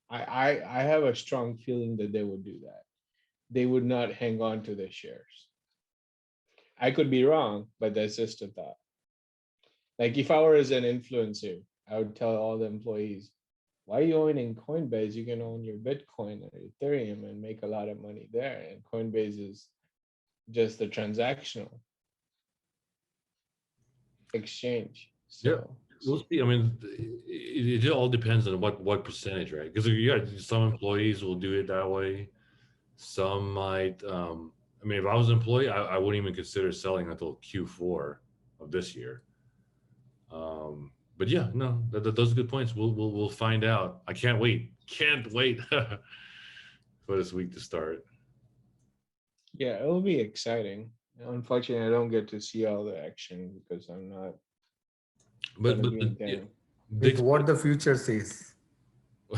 I have a strong feeling that they would do that. They would not hang on to the shares. I could be wrong, but that's just a thought. Like if I were as an influencer, I would tell all the employees, why are you owning Coinbase? You can own your Bitcoin or Ethereum and make a lot of money there. And Coinbase is just the transactional exchange. So Yeah, we'll see. I mean, it all depends on what percentage, right? Because you got some employees will do it that way. Some might. I mean, if I was an employee, I wouldn't even consider selling until Q4 of this year. But yeah, no, those are good points. We'll find out. I can't wait. Can't wait for this week to start. yeah, it'll be exciting. Unfortunately, I don't get to see all the action because I'm not. But With what the future says.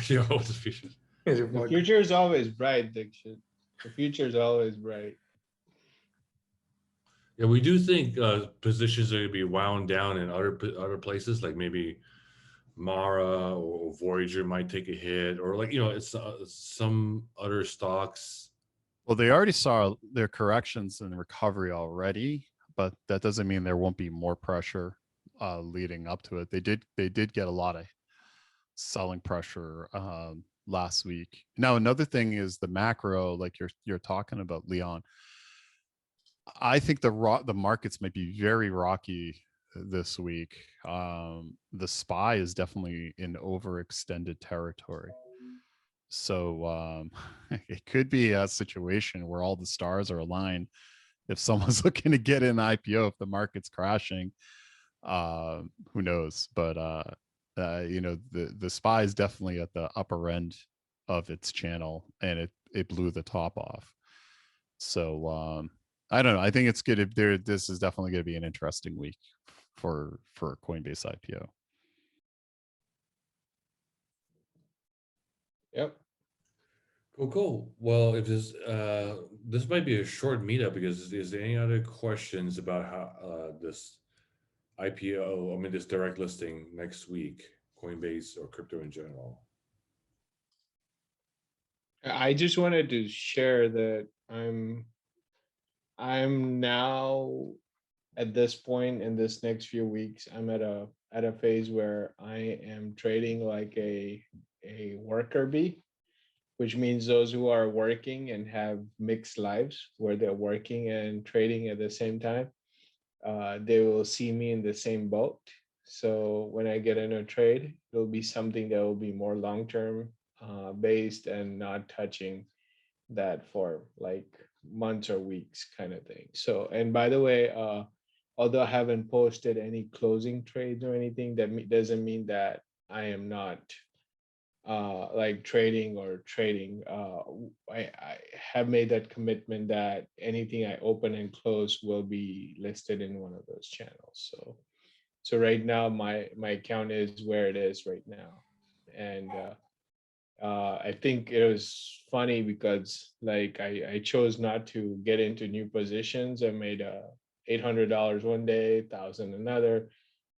yeah, what's the future? The future is always bright, Dixit. The future is always bright. Yeah, we do think positions are going to be wound down in other places, like maybe Mara or Voyager might take a hit, or like, you know, it's some other stocks. Well, they already saw their corrections and recovery already, but that doesn't mean there won't be more pressure leading up to it. They did get a lot of selling pressure last week. Now, another thing is the macro, like you're talking about, Leon. I think the markets might be very rocky this week. The SPY is definitely in overextended territory. So it could be a situation where all the stars are aligned. If someone's looking to get in the IPO, if the market's crashing, who knows? But you know, the SPY is definitely at the upper end of its channel, and it blew the top off. So I don't know. I think it's good. This is definitely going to be an interesting week for Coinbase IPO. Yep. Cool. Well, if this might be a short meetup, because is there any other questions about how this IPO, I mean, this direct listing next week, Coinbase or crypto in general? I just wanted to share that I'm now at this point in this next few weeks, I'm at a phase where I am trading like a worker bee, which means those who are working and have mixed lives where they're working and trading at the same time. They will see me in the same boat. So when I get in a trade, it'll be something that will be more long-term based and not touching that for like months or weeks kind of thing. So, and by the way, although I haven't posted any closing trades or anything, that doesn't mean that I am not like trading. I have made that commitment that anything I open and close will be listed in one of those channels. So right now my account is where it is right now. And I think it was funny because like I chose not to get into new positions. I made $800 one day, 1,000 another,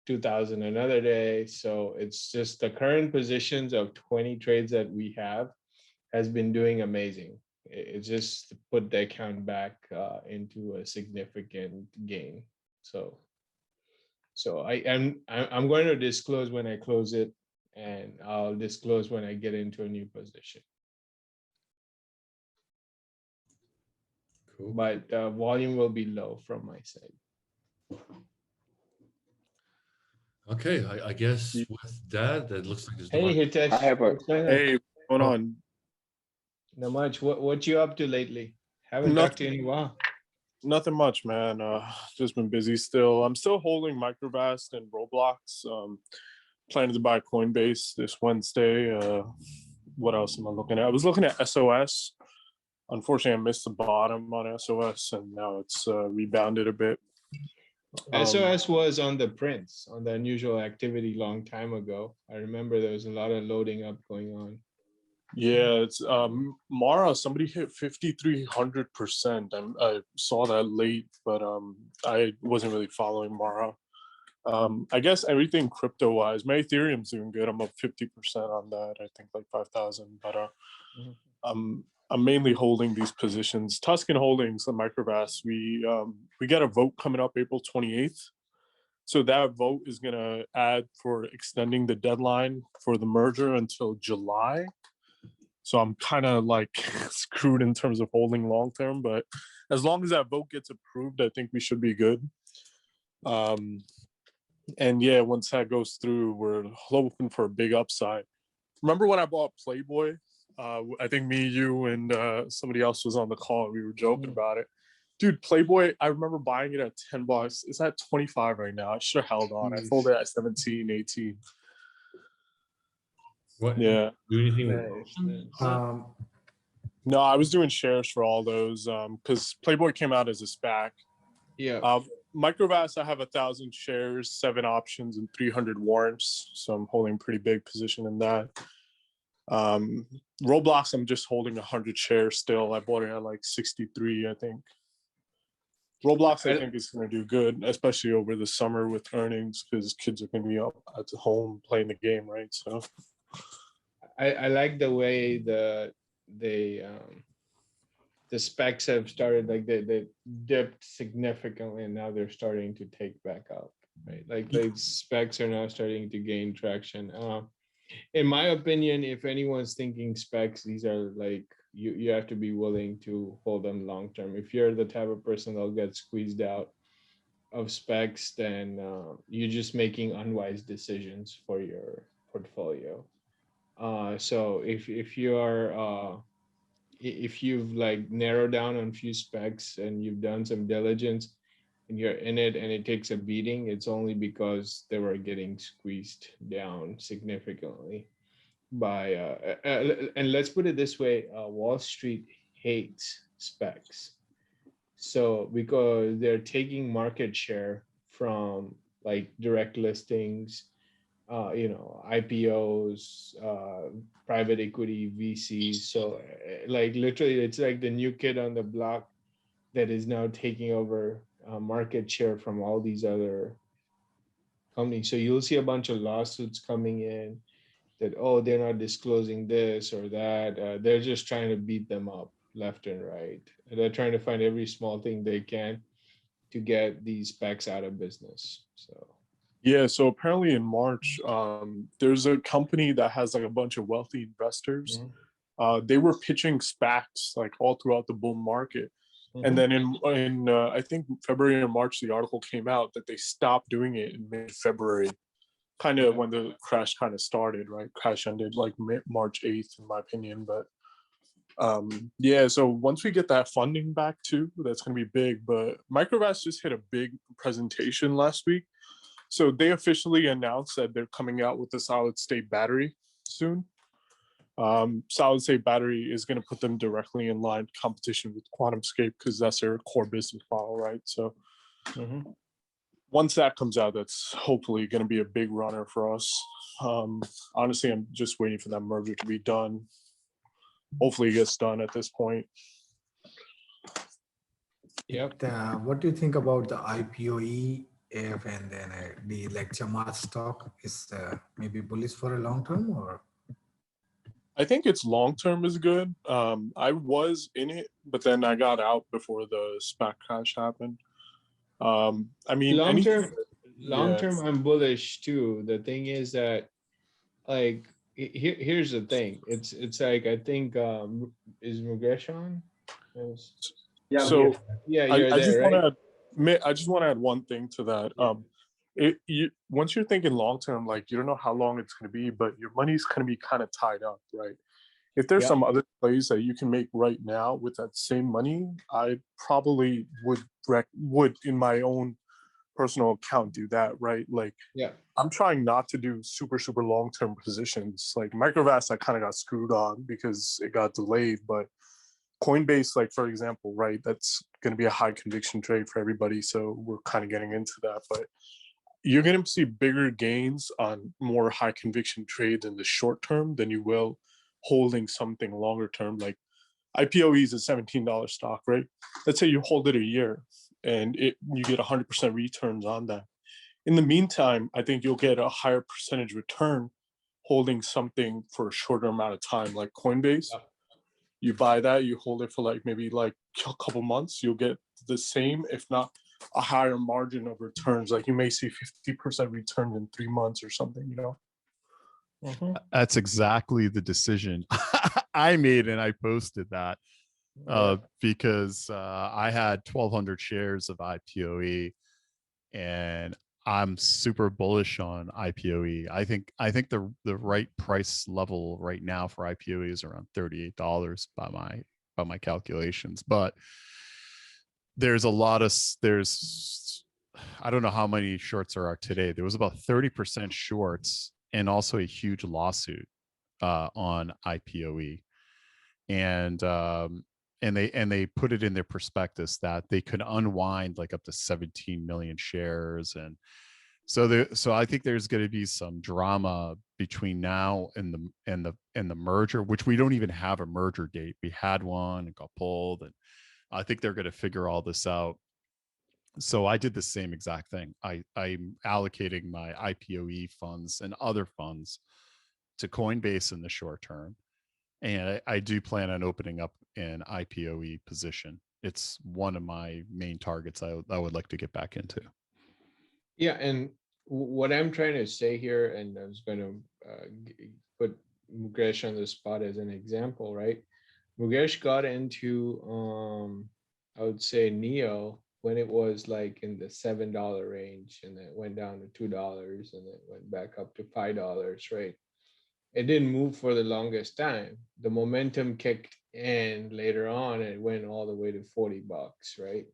2,000 another day. So it's just the current positions of 20 trades that we have has been doing amazing. It just put the account back into a significant gain. So I'm going to disclose when I close it, and I'll disclose when I get into a new position. Cool. But volume will be low from my side. Okay, I guess with that, that looks like there's Hey, Hitesh. I have a- what's going on? Hey, what's going on? Not much. What you up to lately? Haven't talked to you in a while. Nothing much, man. Just been busy still. I'm still holding Microvast and Roblox. Planning to buy Coinbase this Wednesday. What else am I looking at? I was looking at SOS. Unfortunately, I missed the bottom on SOS, and now it's rebounded a bit. SOS was on the prints, on the unusual activity long time ago. I remember there was a lot of loading up going on. Yeah, it's Mara. Somebody hit 5,300%. I saw that late, but I wasn't really following Mara. I guess everything crypto wise, my Ethereum's doing good. I'm up 50% on that. I think like 5,000. But I'm mainly holding these positions. Tuscan Holdings, the Microvast. We got a vote coming up April 28th. So that vote is gonna add for extending the deadline for the merger until July. So I'm kind of like screwed in terms of holding long term, but as long as that vote gets approved, I think we should be good. And yeah, once that goes through, we're hoping for a big upside. Remember when I bought Playboy? I think me, you, and somebody else was on the call. We were joking about it. Dude, Playboy, I remember buying it at $10. It's at 25 right now. I should have held on. I sold it at 17, 18. What? Yeah. Do anything with Nice. No, I was doing shares for all those because Playboy came out as a SPAC. Yeah. Microvast, I have 1,000 shares, 7 options, and 300 warrants. So I'm holding a pretty big position in that. Roblox, I'm just holding 100 shares still. I bought it at like 63, I think. Roblox, I think is going to do good, especially over the summer with earnings because kids are going to be up at home playing the game, right? So I like the way the specs have started, like they dipped significantly and now they're starting to take back up, right? Like specs are now starting to gain traction. In my opinion, if anyone's thinking specs, these are like, you have to be willing to hold them long term. If you're the type of person that'll get squeezed out of specs, then you're just making unwise decisions for your portfolio. So if you're if you've like narrowed down on a few specs and you've done some diligence and you're in it and it takes a beating, it's only because they were getting squeezed down significantly by and let's put it this way, Wall Street hates specs. So because they're taking market share from like direct listings, IPOs, private equity, VCs. So like literally it's like the new kid on the block that is now taking over market share from all these other companies. So you'll see a bunch of lawsuits coming in that, oh, they're not disclosing this or that. They're just trying to beat them up left and right. They're trying to find every small thing they can to get these specs out of business. So yeah, so apparently in March, there's a company that has like a bunch of wealthy investors. They were pitching SPACs like all throughout the bull market. And then in I think February or March, the article came out that they stopped doing it in mid-February, kind of when the crash kind of started, right? Crash ended like March 8th, in my opinion. But yeah, so once we get that funding back too, that's going to be big. But Microvast just hit a big presentation last week. So they officially announced that they're coming out with a solid state battery soon. Solid state battery is going to put them directly in line competition with QuantumScape because that's their core business model, right? So once that comes out, that's hopefully going to be a big runner for us. Honestly, I'm just waiting for that merger to be done. Hopefully it gets done at this point. Yep. What do you think about the IPOE if and then the like Jamaat stock is maybe bullish for a long term, or? I think its long term is good. I was in it, but then I got out before the SPAC crash happened. I mean, long anything. term, long term, Yes. I'm bullish too. The thing is that, like, here's the thing. It's like I think is Mukesh on? Yes. Yeah, we are. So Yeah, you're I just there, want right? to I just want to add one thing to that. Yeah. Once you're thinking long term, like you don't know how long it's going to be, but your money's going to be kind of tied up, right? If there's Yeah. some other plays that you can make right now with that same money, I probably would in my own personal account do that, right? Like Yeah. I'm trying not to do super long term positions. Like Microvast, I kind of got screwed on because it got delayed, but Coinbase, like for example, right, that's going to be a high conviction trade for everybody. So we're kind of getting into that, but you're going to see bigger gains on more high conviction trades in the short term than you will holding something longer term. Like IPOE is a $17 stock, right? Let's say you hold it a year and you get 100% returns on that. In the meantime, I think you'll get a higher percentage return holding something for a shorter amount of time, like Coinbase. Yeah. You buy that, you hold it for like maybe like a couple months, you'll get the same, if not a higher margin of returns. Like you may see 50% return in 3 months or something, you know? That's exactly the decision I made, and I posted that because I had 1,200 shares of IPOE, and I'm super bullish on IPOE. I think the right price level right now for IPOE is around $38 by my calculations. But there's I don't know how many shorts there are today. There was about 30% shorts and also a huge lawsuit on IPOE, and they put it in their prospectus that they could unwind like up to 17 million shares. And so I think there's going to be some drama between now and the merger, which we don't even have a merger date. We had one and got pulled, and I think they're going to figure all this out. So I did the same exact thing. I'm allocating my IPOE funds and other funds to Coinbase in the short term. And I do plan on opening up an IPOE position. It's one of my main targets I would like to get back into. Yeah, and what I'm trying to say here, and I was going to put Mukesh on the spot as an example, right? Mukesh got into, I would say, Neo when it was like in the $7 range, and then it went down to $2, and then went back up to $5, right? It didn't move for the longest time. The momentum kicked in later on, and it went all the way to $40, right?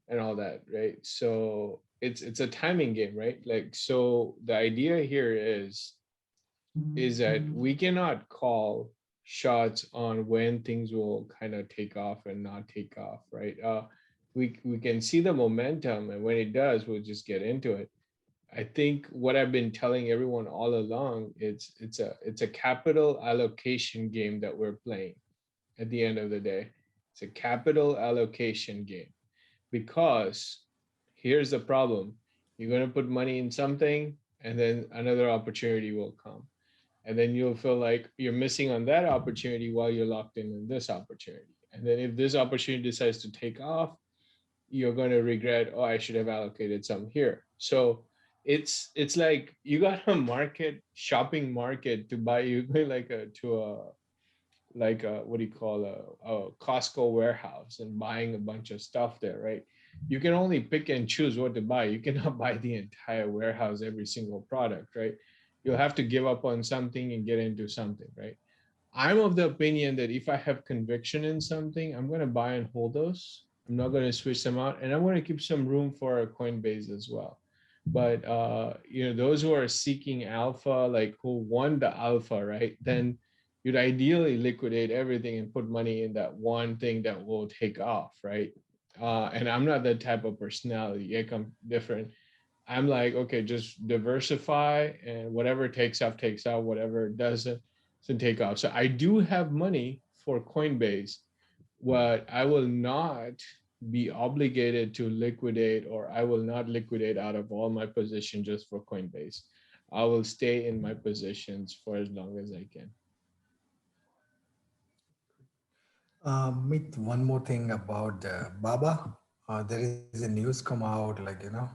And all that, right? So it's a timing game, right? Like, so the idea here is that we cannot call shots on when things will kind of take off and not take off, right? We can see the momentum, and when it does, we'll just get into it. I think what I've been telling everyone all along, it's a capital allocation game that we're playing. At the end of the day, it's a capital allocation game, because here's the problem: you're going to put money in something, and then another opportunity will come, and then you'll feel like you're missing on that opportunity while you're locked in this opportunity. And then if this opportunity decides to take off, you're going to regret, oh, I should have allocated some here. So it's like you got a shopping market to buy. You go like what do you call a Costco warehouse and buying a bunch of stuff there, right? You can only pick and choose what to buy. You cannot buy the entire warehouse, every single product, right? You'll have to give up on something and get into something, right? I'm of the opinion that if I have conviction in something, I'm going to buy and hold those. I'm not going to switch them out, and I'm going to keep some room for a Coinbase as well. But those who are seeking alpha, like who won the alpha, right? Then you'd ideally liquidate everything and put money in that one thing that will take off, right? And I'm not that type of personality. I'm different. I'm like, okay, just diversify, and whatever takes off, takes out. Whatever doesn't take off. So I do have money for Coinbase, but I will not be obligated to liquidate, or I will not liquidate out of all my position just for Coinbase. I will stay in my positions for as long as I can. Meet one more thing about Baba. there is a news come out, like, uh,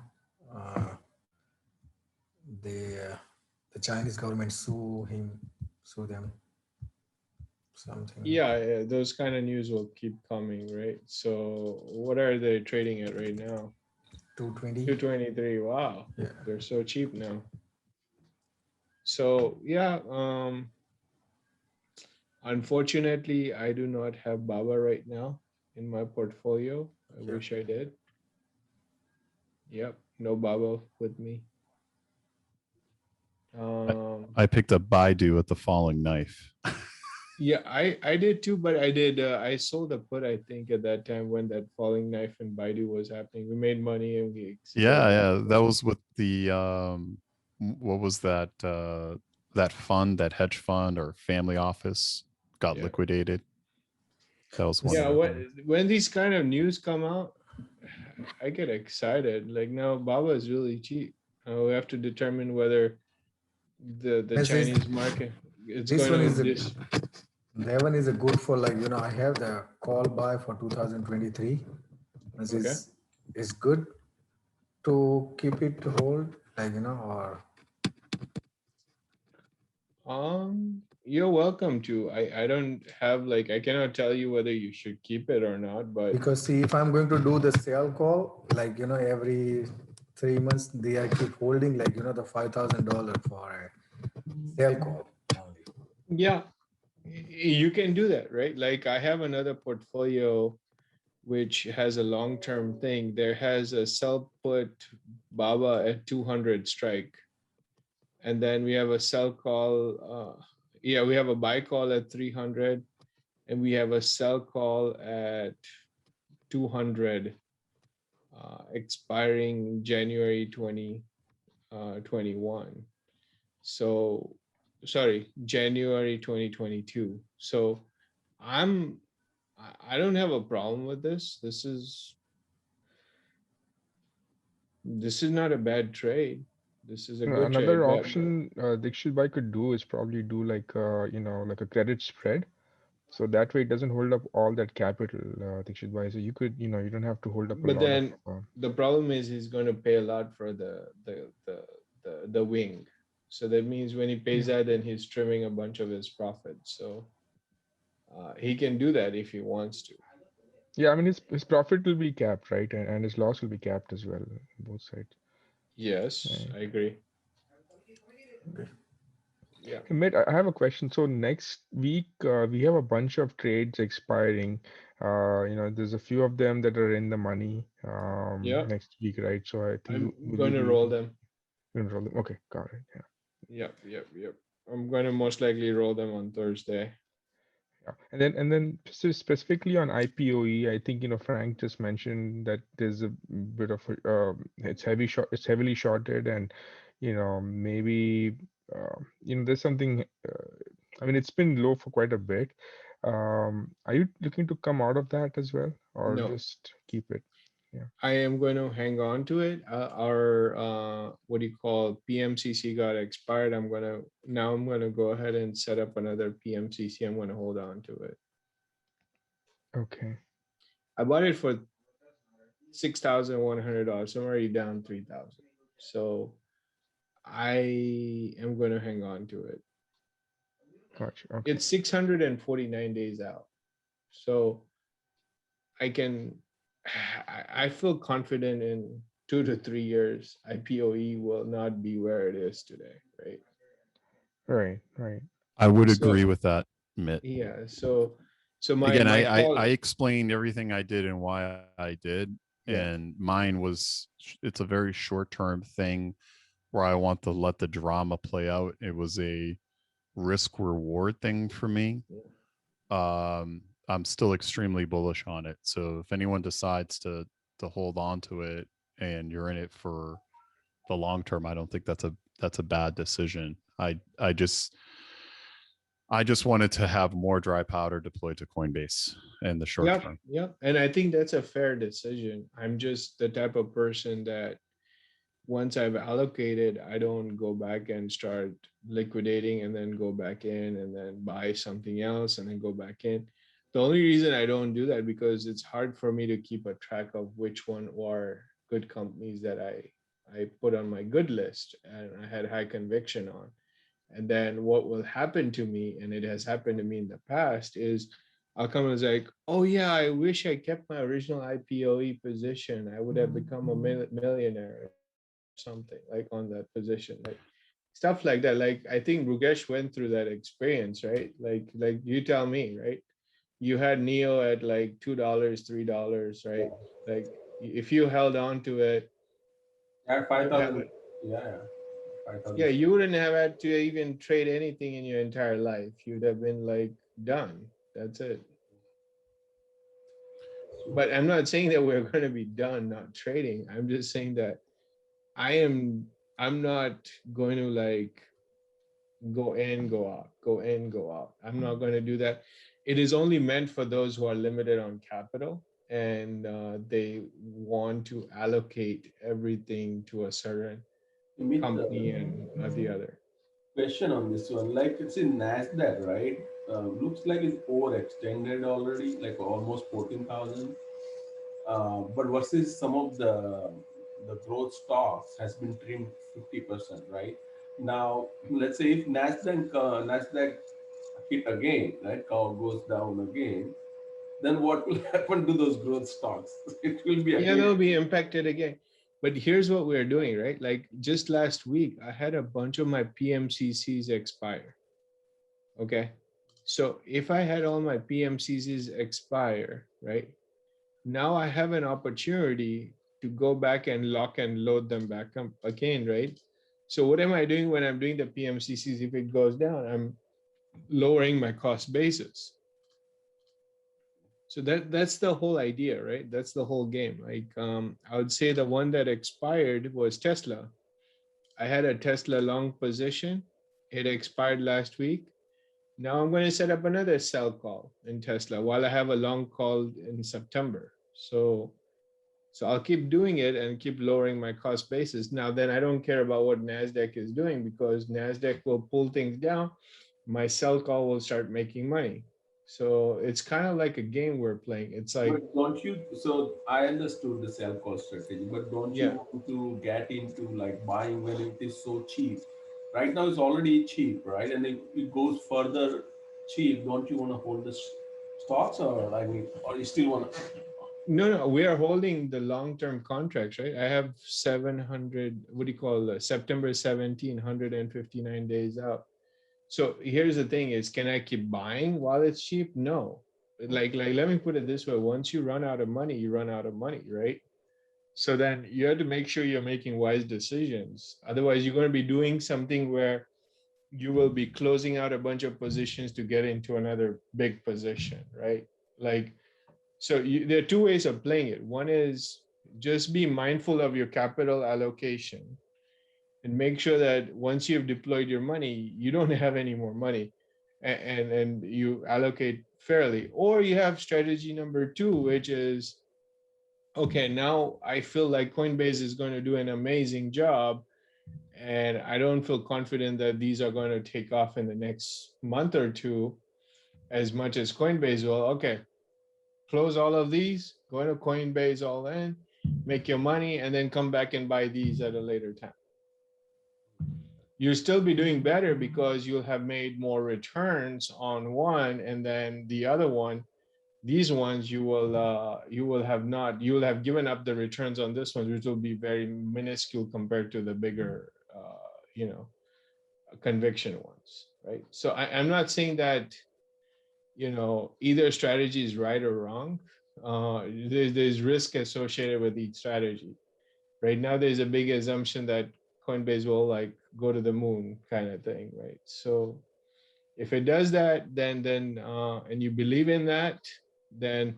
the Chinese government sue them, something. Yeah, those kind of news will keep coming, right? So what are they trading at right now? 220. 223. Wow. Yeah. They're so cheap now. So yeah, unfortunately, I do not have Baba right now in my portfolio. I Yeah. wish I did. Yep, no Baba with me. I picked up Baidu at the falling knife. Yeah, I did too, but I sold a put, I think, at that time when that falling knife and Baidu was happening. We made money and we Yeah, sold. yeah, that was with the what was that that fund, that hedge fund or family office got Yeah. liquidated. That was one Yeah, of them. when these kind of news come out, I get excited. Like now, Baba is really cheap. We have to determine whether the This is- Chinese market it's this going one to is a, this. that one is a good for, like, I have the call buy for 2023. This Okay. is good to keep it to hold, like, or You're welcome to. I don't have, like, I cannot tell you whether you should keep it or not, but because see, if I'm going to do the sale call, like, every 3 months they are keep holding, like, the $5,000 for a sale call only. yeah, you can do that, right? Like I have another portfolio which has a long-term thing. There has a sell put Baba at 200 strike, and then we have a sell call. Yeah, we have a buy call at 300, and we have a sell call at 200, expiring January 2021. So, sorry, January 2022. So, I don't have a problem with this. This is not a bad trade. This is a good trade. Another But option Dikshit Bhai could do is probably do like like a credit spread. So that way it doesn't hold up all that capital, Dikshit Bhai. So you could, you don't have to hold up a but lot of. then the problem is he's going to pay a lot for the wing. So that means when he pays that, then he's trimming a bunch of his profits. So he can do that if he wants to. Yeah, I mean his profit will be capped, right? And his loss will be capped as well, both sides. Yes, Right. I agree. Yeah. Hey, Mitt, I have a question. So next week we have a bunch of trades expiring. There's a few of them that are in the money Yeah. next week, right? So I think I'm will going you to be roll them. gonna roll them? Okay, got it. Yeah. Yep. I'm going to most likely roll them on Thursday. Yeah. And then specifically on IPOE, I think Frank just mentioned that there's a bit of it's heavily shorted, and maybe there's something. I mean, it's been low for quite a bit. Are you looking to come out of that as well, or No. just keep it? Yeah. I am going to hang on to it. Our what do you call, PMCC got expired. I'm going to go ahead and set up another PMCC. I'm going to hold on to it. Okay. I bought it for $6,100. I'm already down 3,000. So I am going to hang on to it. Gotcha. Okay. It's 649 days out. So I feel confident in 2 to 3 years, IPOE will not be where it is today, right? Right. I would So- agree with that, Mitt. Yeah. So my Again, my call, I explained everything I did and why I did, Yeah. and mine was it's a very short term thing where I want to let the drama play out. It was a risk reward thing for me. I'm still extremely bullish on it. So if anyone decides to hold on to it and you're in it for the long term, I don't think that's a bad decision. I just wanted to have more dry powder deployed to Coinbase in the short term. Yeah. And I think that's a fair decision. I'm just the type of person that once I've allocated, I don't go back and start liquidating and then go back in and then buy something else and then go back in. The only reason I don't do that because it's hard for me to keep a track of which one are good companies that I put on my good list and I had high conviction on. And then what will happen to me, and it has happened to me in the past, is I'll come and it's like, oh yeah, I wish I kept my original IPOE position. I would have become a millionaire or something like on that position. Like stuff like that. Like I think Rugesh went through that experience, right? Like you tell me, right? You had Neo at like $2, $3, right? Like if you held on to it, At you'd have 5,000. Yeah. yeah, 5,000. you wouldn't have had to even trade anything in your entire life. You'd have been like done. That's it. But I'm not saying that we're going to be done not trading. I'm just saying that I'm not going to like go in, go out, go in, go out. I'm not going to do that. It is only meant for those who are limited on capital and they want to allocate everything to a certain Amit, company and not the other. question on this one. Like it's in NASDAQ, right? Looks like it's overextended already, like almost 14,000. But versus some of the growth stocks has been trimmed 50%, right? Now, let's say if Nasdaq hit again, right, goes down again, then what will happen to those growth stocks? It will be Yeah, again. they'll be impacted again. But here's what we're doing, right? Like just last week, I had a bunch of my PMCCs expire. Okay. So if I had all my PMCCs expire, right? Now I have an opportunity to go back and lock and load them back up again, right? So what am I doing when I'm doing the PMCCs? If it goes down, I'm lowering my cost basis. So that's the whole idea, right? That's the whole game. Like I would say the one that expired was Tesla. I had a Tesla long position. It expired last week. Now I'm going to set up another sell call in Tesla while I have a long call in September. So I'll keep doing it and keep lowering my cost basis. Now then I don't care about what NASDAQ is doing because NASDAQ will pull things down. My sell call will start making money. So it's kind of like a game we're playing. It's like, But don't you? So I understood the sell call strategy, but don't you yeah. want to get into like buying when it is so cheap? Right now it's already cheap, right? And if it goes further cheap, don't you want to hold the stocks, or I mean, or you still want to? No, we are holding the long-term contracts, right? I have 700, what do you call it? September 17, 159 days out. So here's the thing is, can I keep buying while it's cheap? No. Like, let me put it this way. Once you run out of money, you run out of money, right? So then you have to make sure you're making wise decisions. Otherwise, you're going to be doing something where you will be closing out a bunch of positions to get into another big position, right? Like, so there are two ways of playing it. One is just be mindful of your capital allocation and make sure that once you've deployed your money, you don't have any more money and you allocate fairly. Or you have strategy number two, which is, okay, now I feel like Coinbase is going to do an amazing job and I don't feel confident that these are going to take off in the next month or two as much as Coinbase will. Okay, close all of these, go into Coinbase all in, make your money, and then come back and buy these at a later time. You'll still be doing better because you'll have made more returns on one, and then the other one, these ones you will have given up the returns on this one, which will be very minuscule compared to the bigger conviction ones, right? So I'm not saying that either strategy is right or wrong. There's risk associated with each strategy. Right now, there's a big assumption that Coinbase will like go to the moon kind of thing, right? So if it does that, then and you believe in that, then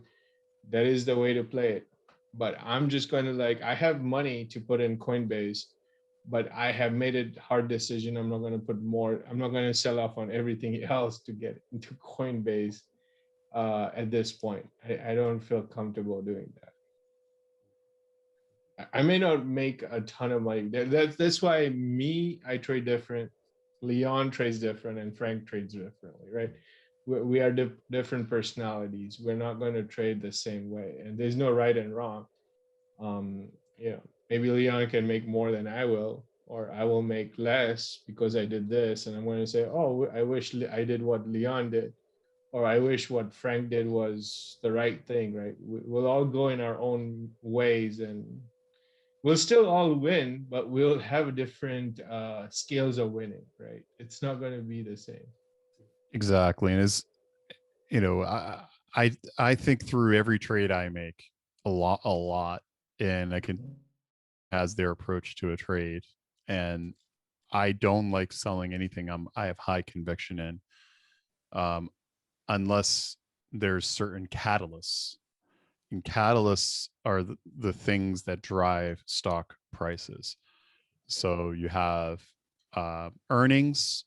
that is the way to play it. But I'm just going to I have money to put in Coinbase, but I have made a hard decision. I'm not going to put more. I'm not going to sell off on everything else to get into Coinbase at this point. I don't feel comfortable doing that. I may not make a ton of money. That's why I trade different. Leon trades different, and Frank trades differently, right? we are different personalities. We're not going to trade the same way, and there's no right and wrong. You know, maybe Leon can make more than I will, or I will make less because I did this, and I'm going to say, oh, I wish I did what Leon did, or I wish what Frank did was the right thing, right? We'll all go in our own ways, and we'll still all win, but we'll have different scales of winning, right? It's not going to be the same. Exactly. And as you know, I think through every trade I make a lot, and I can as their approach to a trade. And I don't like selling anything I have high conviction in, unless there's certain catalysts. And catalysts are the things that drive stock prices. So you have earnings,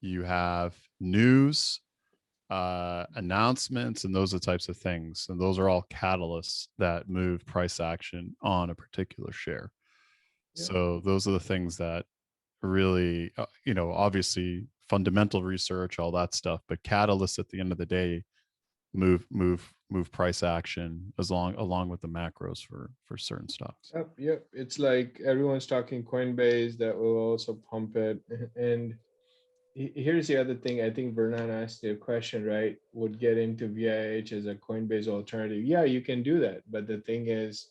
you have news, announcements, and those are the types of things. And those are all catalysts that move price action on a particular share. Yeah. So those are the things that really, obviously fundamental research, all that stuff, but catalysts at the end of the day move price action along with the macros for certain stocks. Yep. It's like everyone's talking Coinbase that will also pump it. And here's the other thing. I think Vernon asked you a question, right? Would get into VIH as a Coinbase alternative. Yeah, you can do that. But the thing is,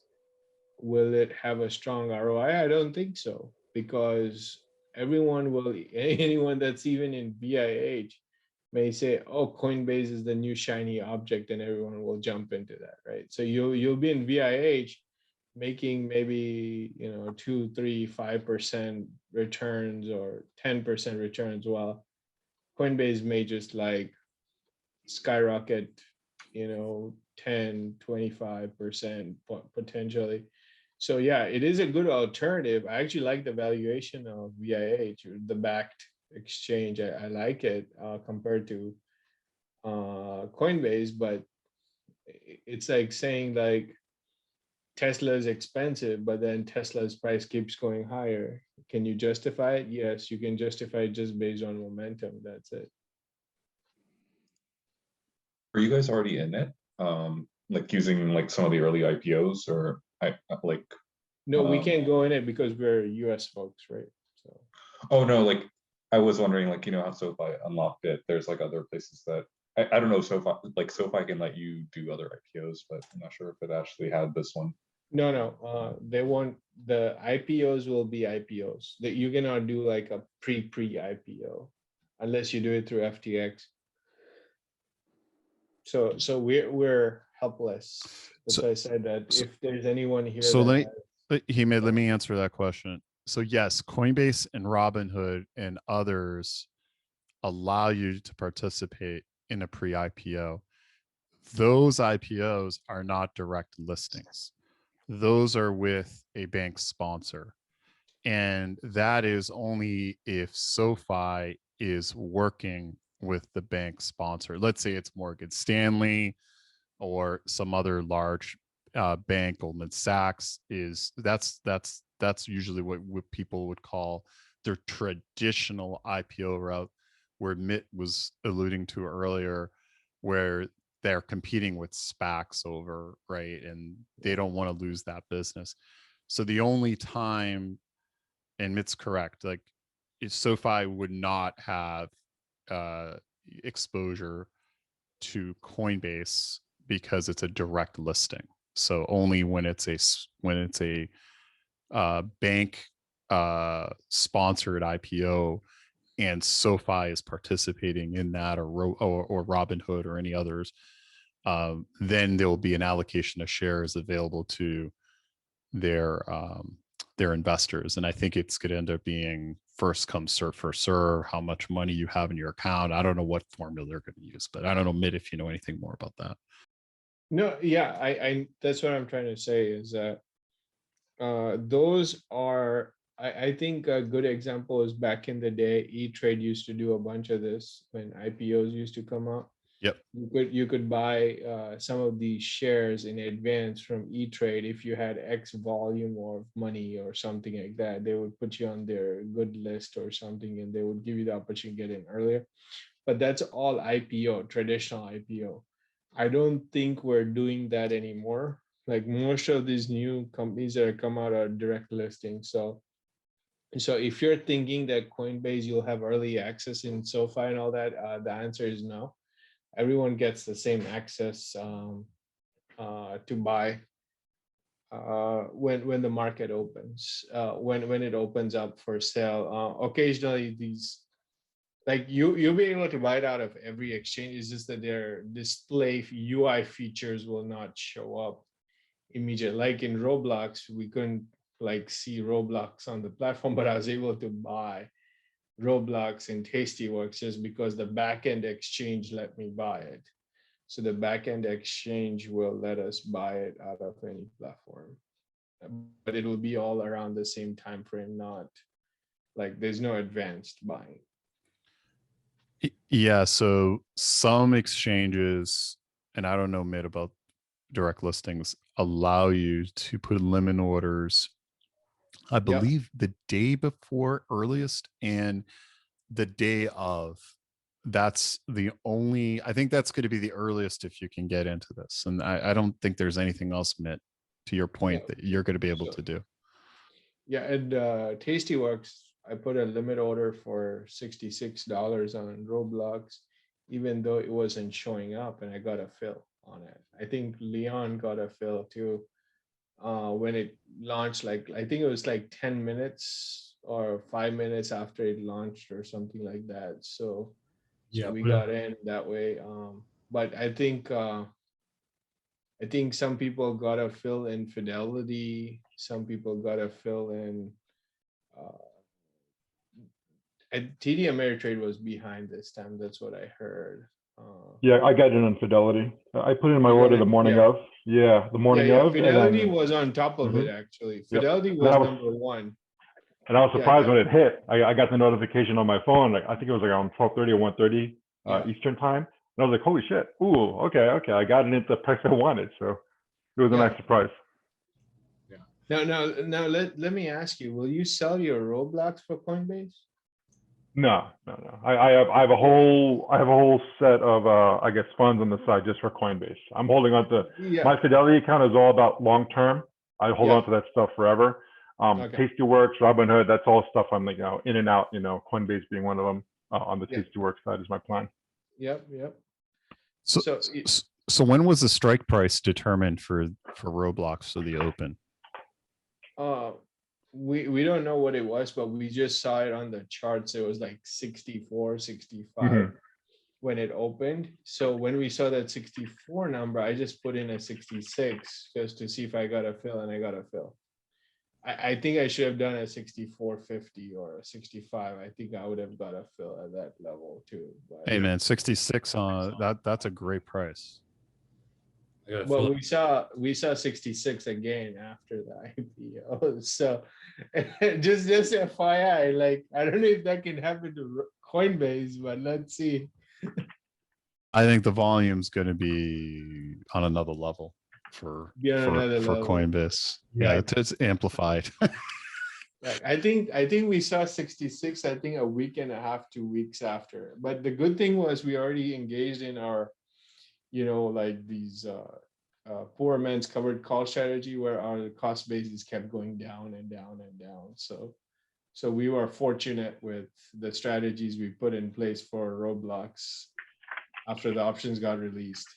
will it have a strong ROI? I don't think so, because anyone that's even in VIH may say, oh, Coinbase is the new shiny object, and everyone will jump into that, right? So you'll be in VIH making maybe 2, 3, 5% returns or 10% returns, while Coinbase may just like skyrocket 10, 25% potentially. So yeah, it is a good alternative. I actually like the valuation of VIH, the backed exchange. I like it compared to Coinbase, but it's like saying like Tesla is expensive, but then Tesla's price keeps going higher. Can you justify it? Yes, you can justify it just based on momentum. That's it. Are you guys already in it? Like using like some of the early IPOs, or like? No, we can't go in it because we're US folks, right? So. Oh no, like I was wondering, like how SoFi unlocked it. There's like other places that I don't know. SoFi can let you do other IPOs, but I'm not sure if it actually had this one. No. They won't. The IPOs will be IPOs. That you cannot do like a pre IPO unless you do it through FTX. So we're helpless. That's why I said that if there's anyone here. So let me answer that question. So yes, Coinbase and Robinhood and others allow you to participate in a pre-IPO. Those IPOs are not direct listings. Those are with a bank sponsor. And that is only if SoFi is working with the bank sponsor. Let's say it's Morgan Stanley or some other large bank, Goldman Sachs. That's usually what people would call their traditional IPO route, where Mitt was alluding to earlier, where they're competing with SPACs over, right? And they don't want to lose that business. So the only time, and Mitt's correct, like if SoFi would not have exposure to Coinbase because it's a direct listing. So only when it's a bank sponsored IPO and SoFi is participating in that, or Robinhood or any others, then there will be an allocation of shares available to their investors. And I think it's going to end up being first come, first serve, how much money you have in your account. I don't know what formula they're going to use, but I don't know, Mitt, if you know anything more about that. No, yeah, I that's what I'm trying to say is that those are, I think a good example is back in the day, E-Trade used to do a bunch of this when IPOs used to come out. Yep. You could buy some of these shares in advance from E-Trade if you had X volume of money or something like that. They would put you on their good list or something, and they would give you the opportunity to get in earlier. but that's all IPO, traditional IPO. I don't think we're doing that anymore. Like most of these new companies that come out are direct listings. So if you're thinking that Coinbase, you'll have early access in SoFi and all that, the answer is no. Everyone gets the same access to buy when the market opens, when it opens up for sale. Occasionally, these like you'll be able to buy it out of every exchange. It's just that their display UI features will not show up immediately. Like in Roblox, we couldn't like see Roblox on the platform, but I was able to buy Roblox and Tastyworks just because the backend exchange let me buy it. So the backend exchange will let us buy it out of any platform, but it will be all around the same time frame. Not like there's no advanced buying. Yeah, so some exchanges, and I don't know Mitt about direct listings, allow you to put limit orders, I believe the day before earliest and the day of. That's the only, I think that's going to be the earliest if you can get into this. And I don't think there's anything else, Mitt, to your point, that you're going to be able to do. Yeah, and Tastyworks, I put a limit order for $66 on Roblox, even though it wasn't showing up, and I got a fill on it. I think Leon got a fill too when it launched. Like I think it was like 10 minutes or 5 minutes after it launched or something like that. So we got in that way. But I think some people got a fill in Fidelity. Some people got a fill in. TD Ameritrade was behind this time. That's what I heard. Yeah, I got it on Fidelity. I put in my order the morning of. Yeah, the morning of. Fidelity was on top of it, actually. Fidelity was number one. And I was surprised when it hit. I got the notification on my phone. Like I think it was like around 12:30 or 1:30 Eastern time. And I was like, holy shit. Ooh, okay. I got it into the price I wanted. So it was a nice surprise. Now let me ask you, will you sell your Roblox for Coinbase? No. I have a whole set of I guess funds on the side just for Coinbase. I'm holding on to my Fidelity account is all about long term. I hold on to that stuff forever. Tastyworks, Robinhood, that's all stuff I'm like in and out. Coinbase being one of them on the Tastyworks side is my plan. Yep. So when was the strike price determined for Roblox for the open? We don't know what it was, but we just saw it on the charts. It was like 64, 65 when it opened. So when we saw that 64 number, I just put in a 66 just to see if I got a fill, and I got a fill. I think I should have done a 64.50 or a 65. I think I would have got a fill at that level too. But, hey man, 66 on that's a great price. Well, we saw 66 again after the IPO. So just FYI, like I don't know if that can happen to Coinbase, but let's see. I think the volume's going to be on another level for Coinbase. Yeah, it's amplified. I think we saw 66. I think a week and a half, 2 weeks after. But the good thing was we already engaged in our, like these poor man's covered call strategy where our cost basis kept going down and down and down. So we were fortunate with the strategies we put in place for Roblox after the options got released.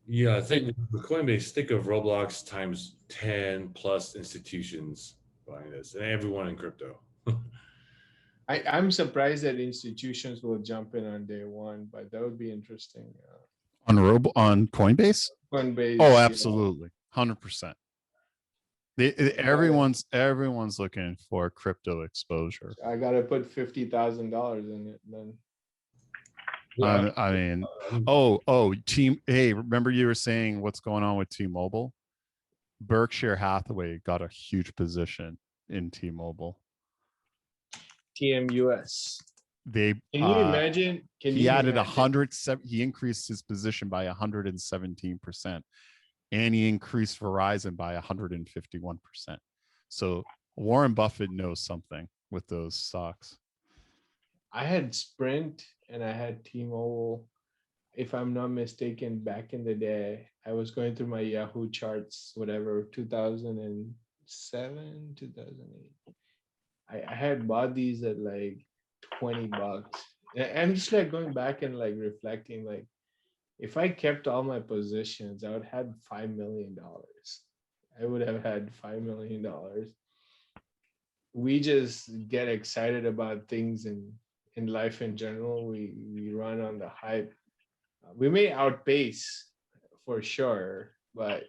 Yeah, I think the Coinbase, think of Roblox times 10 plus institutions buying this, and everyone in crypto. I'm surprised that institutions will jump in on day one, but that would be interesting. On Coinbase? Coinbase. Oh, absolutely. 100%. Everyone's looking for crypto exposure. I gotta put $50,000 in it then. I mean, hey, remember you were saying what's going on with T-Mobile? Berkshire Hathaway got a huge position in T-Mobile. TMUS. Can you imagine? He increased his position by 117%, and he increased Verizon by 151%. So Warren Buffett knows something with those stocks. I had Sprint and I had T-Mobile. If I'm not mistaken, back in the day, I was going through my Yahoo charts, whatever, 2007, 2008. I had bought these at like $20. I'm just like going back and like reflecting, like if I kept all my positions, I would have $5 million. I would have had $5 million. We just get excited about things in life in general. We run on the hype. We may outpace for sure, but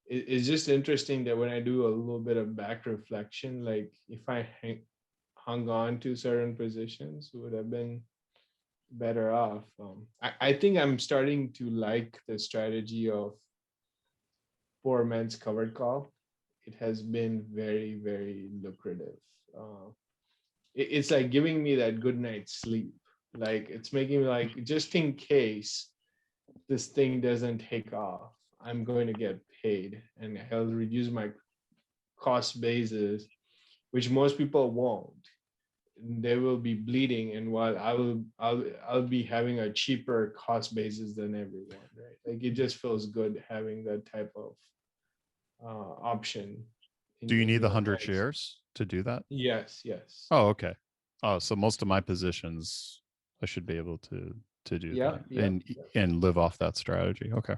it's just interesting that when I do a little bit of back reflection, like if I hung on to certain positions, would have been better off. I think I'm starting to like the strategy of poor man's covered call. It has been very, very lucrative. It's like giving me that good night's sleep. Like it's making me like, just in case this thing doesn't take off, I'm going to get paid and I'll reduce my cost basis, which most people won't. They will be bleeding, and while I'll be having a cheaper cost basis than everyone, right? Like it just feels good having that type of option. Do you need the your 100 hands. shares to do that? Yes, yes. Oh, okay. Oh, so most of my positions, I should be able to do Yeah, that and live off that strategy. Okay.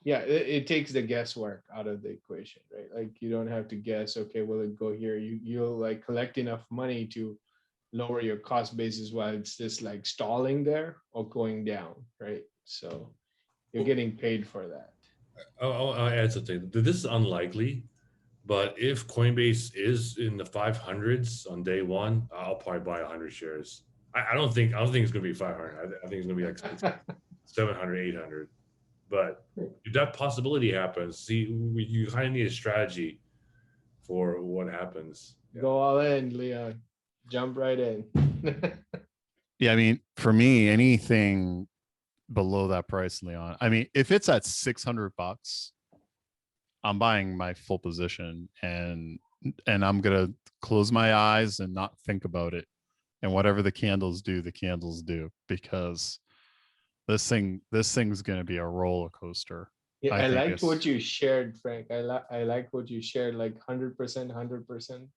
Yeah, it takes the guesswork out of the equation, right? Like you don't have to guess, okay, will it go here? You'll like collect enough money to lower your cost basis while it's just like stalling there or going down, right? So you're getting paid for that. I'll add something. This is unlikely, but if Coinbase is in the 500s on day one, I'll probably buy 100 shares. I don't think it's going to be 500. I think it's going to be like 700, 800. But if that possibility happens, see, you kind of need a strategy for what happens. Go all in, Leon. Jump right in. Yeah, I mean, for me, anything below that price, Leon. I mean, if it's at $600, I'm buying my full position and I'm gonna close my eyes and not think about it. And whatever the candles do, because this thing's gonna be a roller coaster. Yeah, I liked what you shared, Frank. I like what you shared, like 100%, 100%.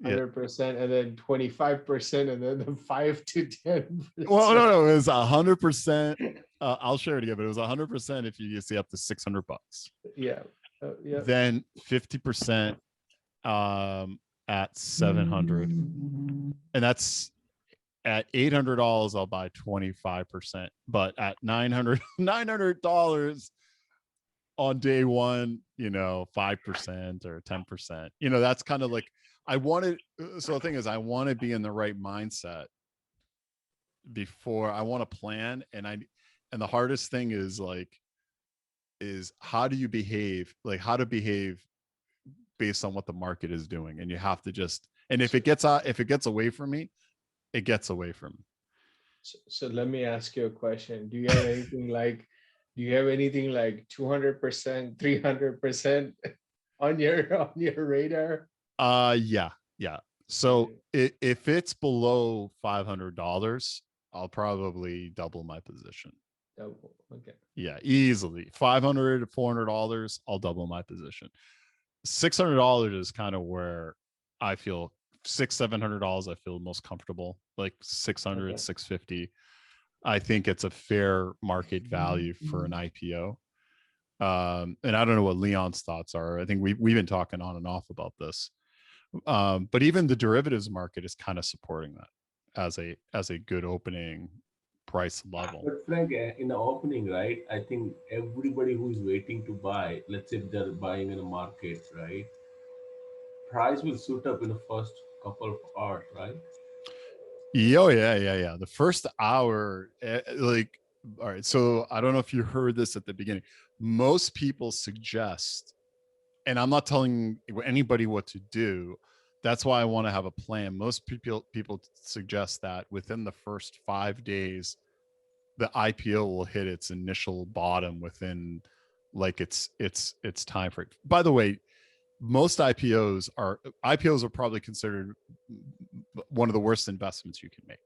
100% and then 25% and then the 5 to 10%. Well, no, it was 100%. I'll share it again, but it was 100% if you see up to $600. Yeah. Yeah. Then 50% at 700, and that's at $800. I'll buy 25%, but at $900 on day one, 5% or 10%. That's kind of like I wanted. So the thing is, I want to be in the right mindset before I want to plan, and the hardest thing is how do you behave, like how to behave based on what the market is doing, and you have to and if it gets away from me, it gets away from me. So let me ask you a question. Do you have anything like 200%, 300% on your radar? Yeah. So if it's below $500, I'll probably double my position. Double. Okay. Yeah, easily. $500 to $400, I'll double my position. $600 is kind of where I feel $700. I feel most comfortable. Like 600, okay. 650. I think it's a fair market value for an IPO. And I don't know what Leon's thoughts are. I think we've been talking on and off about this. But even the derivatives market is kind of supporting that as a good opening price level. But Frank, in the opening, right, I think everybody who's waiting to buy, let's say if they're buying in a market, right, price will shoot up in the first couple of hours, right? Oh yeah. The first hour, like, all right. So I don't know if you heard this at the beginning. Most people suggest, and I'm not telling anybody what to do. That's why I want to have a plan. Most people suggest that within the first 5 days, the IPO will hit its initial bottom within like its time frame. By the way, most IPOs are probably considered one of the worst investments you can make,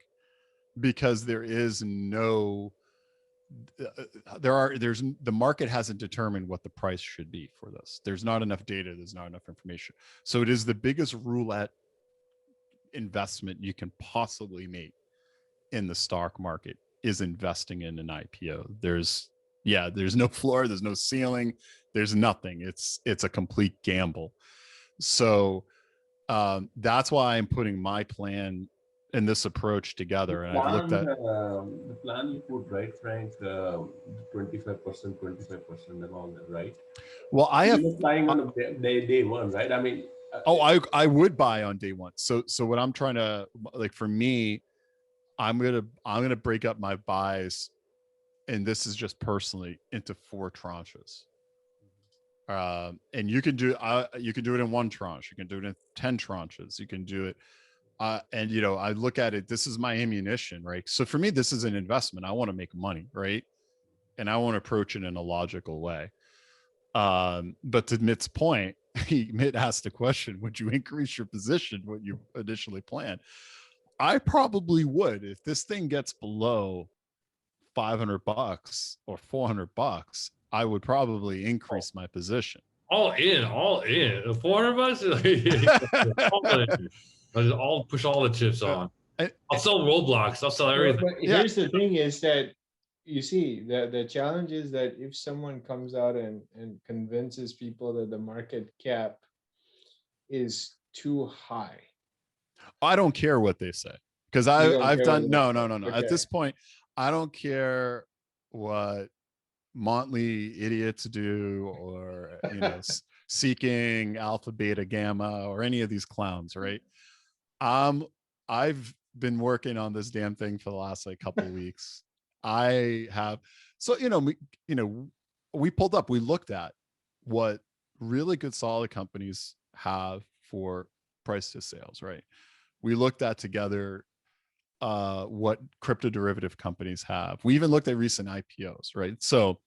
because there is no, there's the market hasn't determined what the price should be for this. There's not enough data. There's not enough information. So it is the biggest roulette investment you can possibly make in the stock market is investing in an IPO. There's no floor, there's no ceiling, there's nothing. It's a complete gamble. So that's why I'm putting my plan and this approach together. And I've looked at the plan you put, right, Frank? 25%, 25%, and all that, right? Well, I have flying on day one, right? I mean, I would buy on day one. So what I'm trying to, like, for me, I'm gonna break up my buys, and this is just personally, into 4 tranches. And you can do it in 1 tranche. You can do it in 10 tranches. You can do it. And I look at it, this is my ammunition, right? So for me, this is an investment. I want to make money, right? And I want to approach it in a logical way. But to Mitt's point, Mitt asked the question, would you increase your position, what you initially planned? I probably would. If this thing gets below $500 or $400, I would probably increase my position. All in. 400 bucks. I'll push all the chips on. I'll sell Roblox. I'll sell everything. But here's the thing: is that you see the challenge is that if someone comes out and convinces people that the market cap is too high, I don't care what they say, because I've done no. Okay. At this point, I don't care what Motley idiots do, or seeking alpha, beta, gamma, or any of these clowns, right? I've been working on this damn thing for the last couple of weeks. I have, so we pulled up, we looked at what really good solid companies have for price to sales, right? We looked at together what crypto derivative companies have. We even looked at recent IPOs, right? So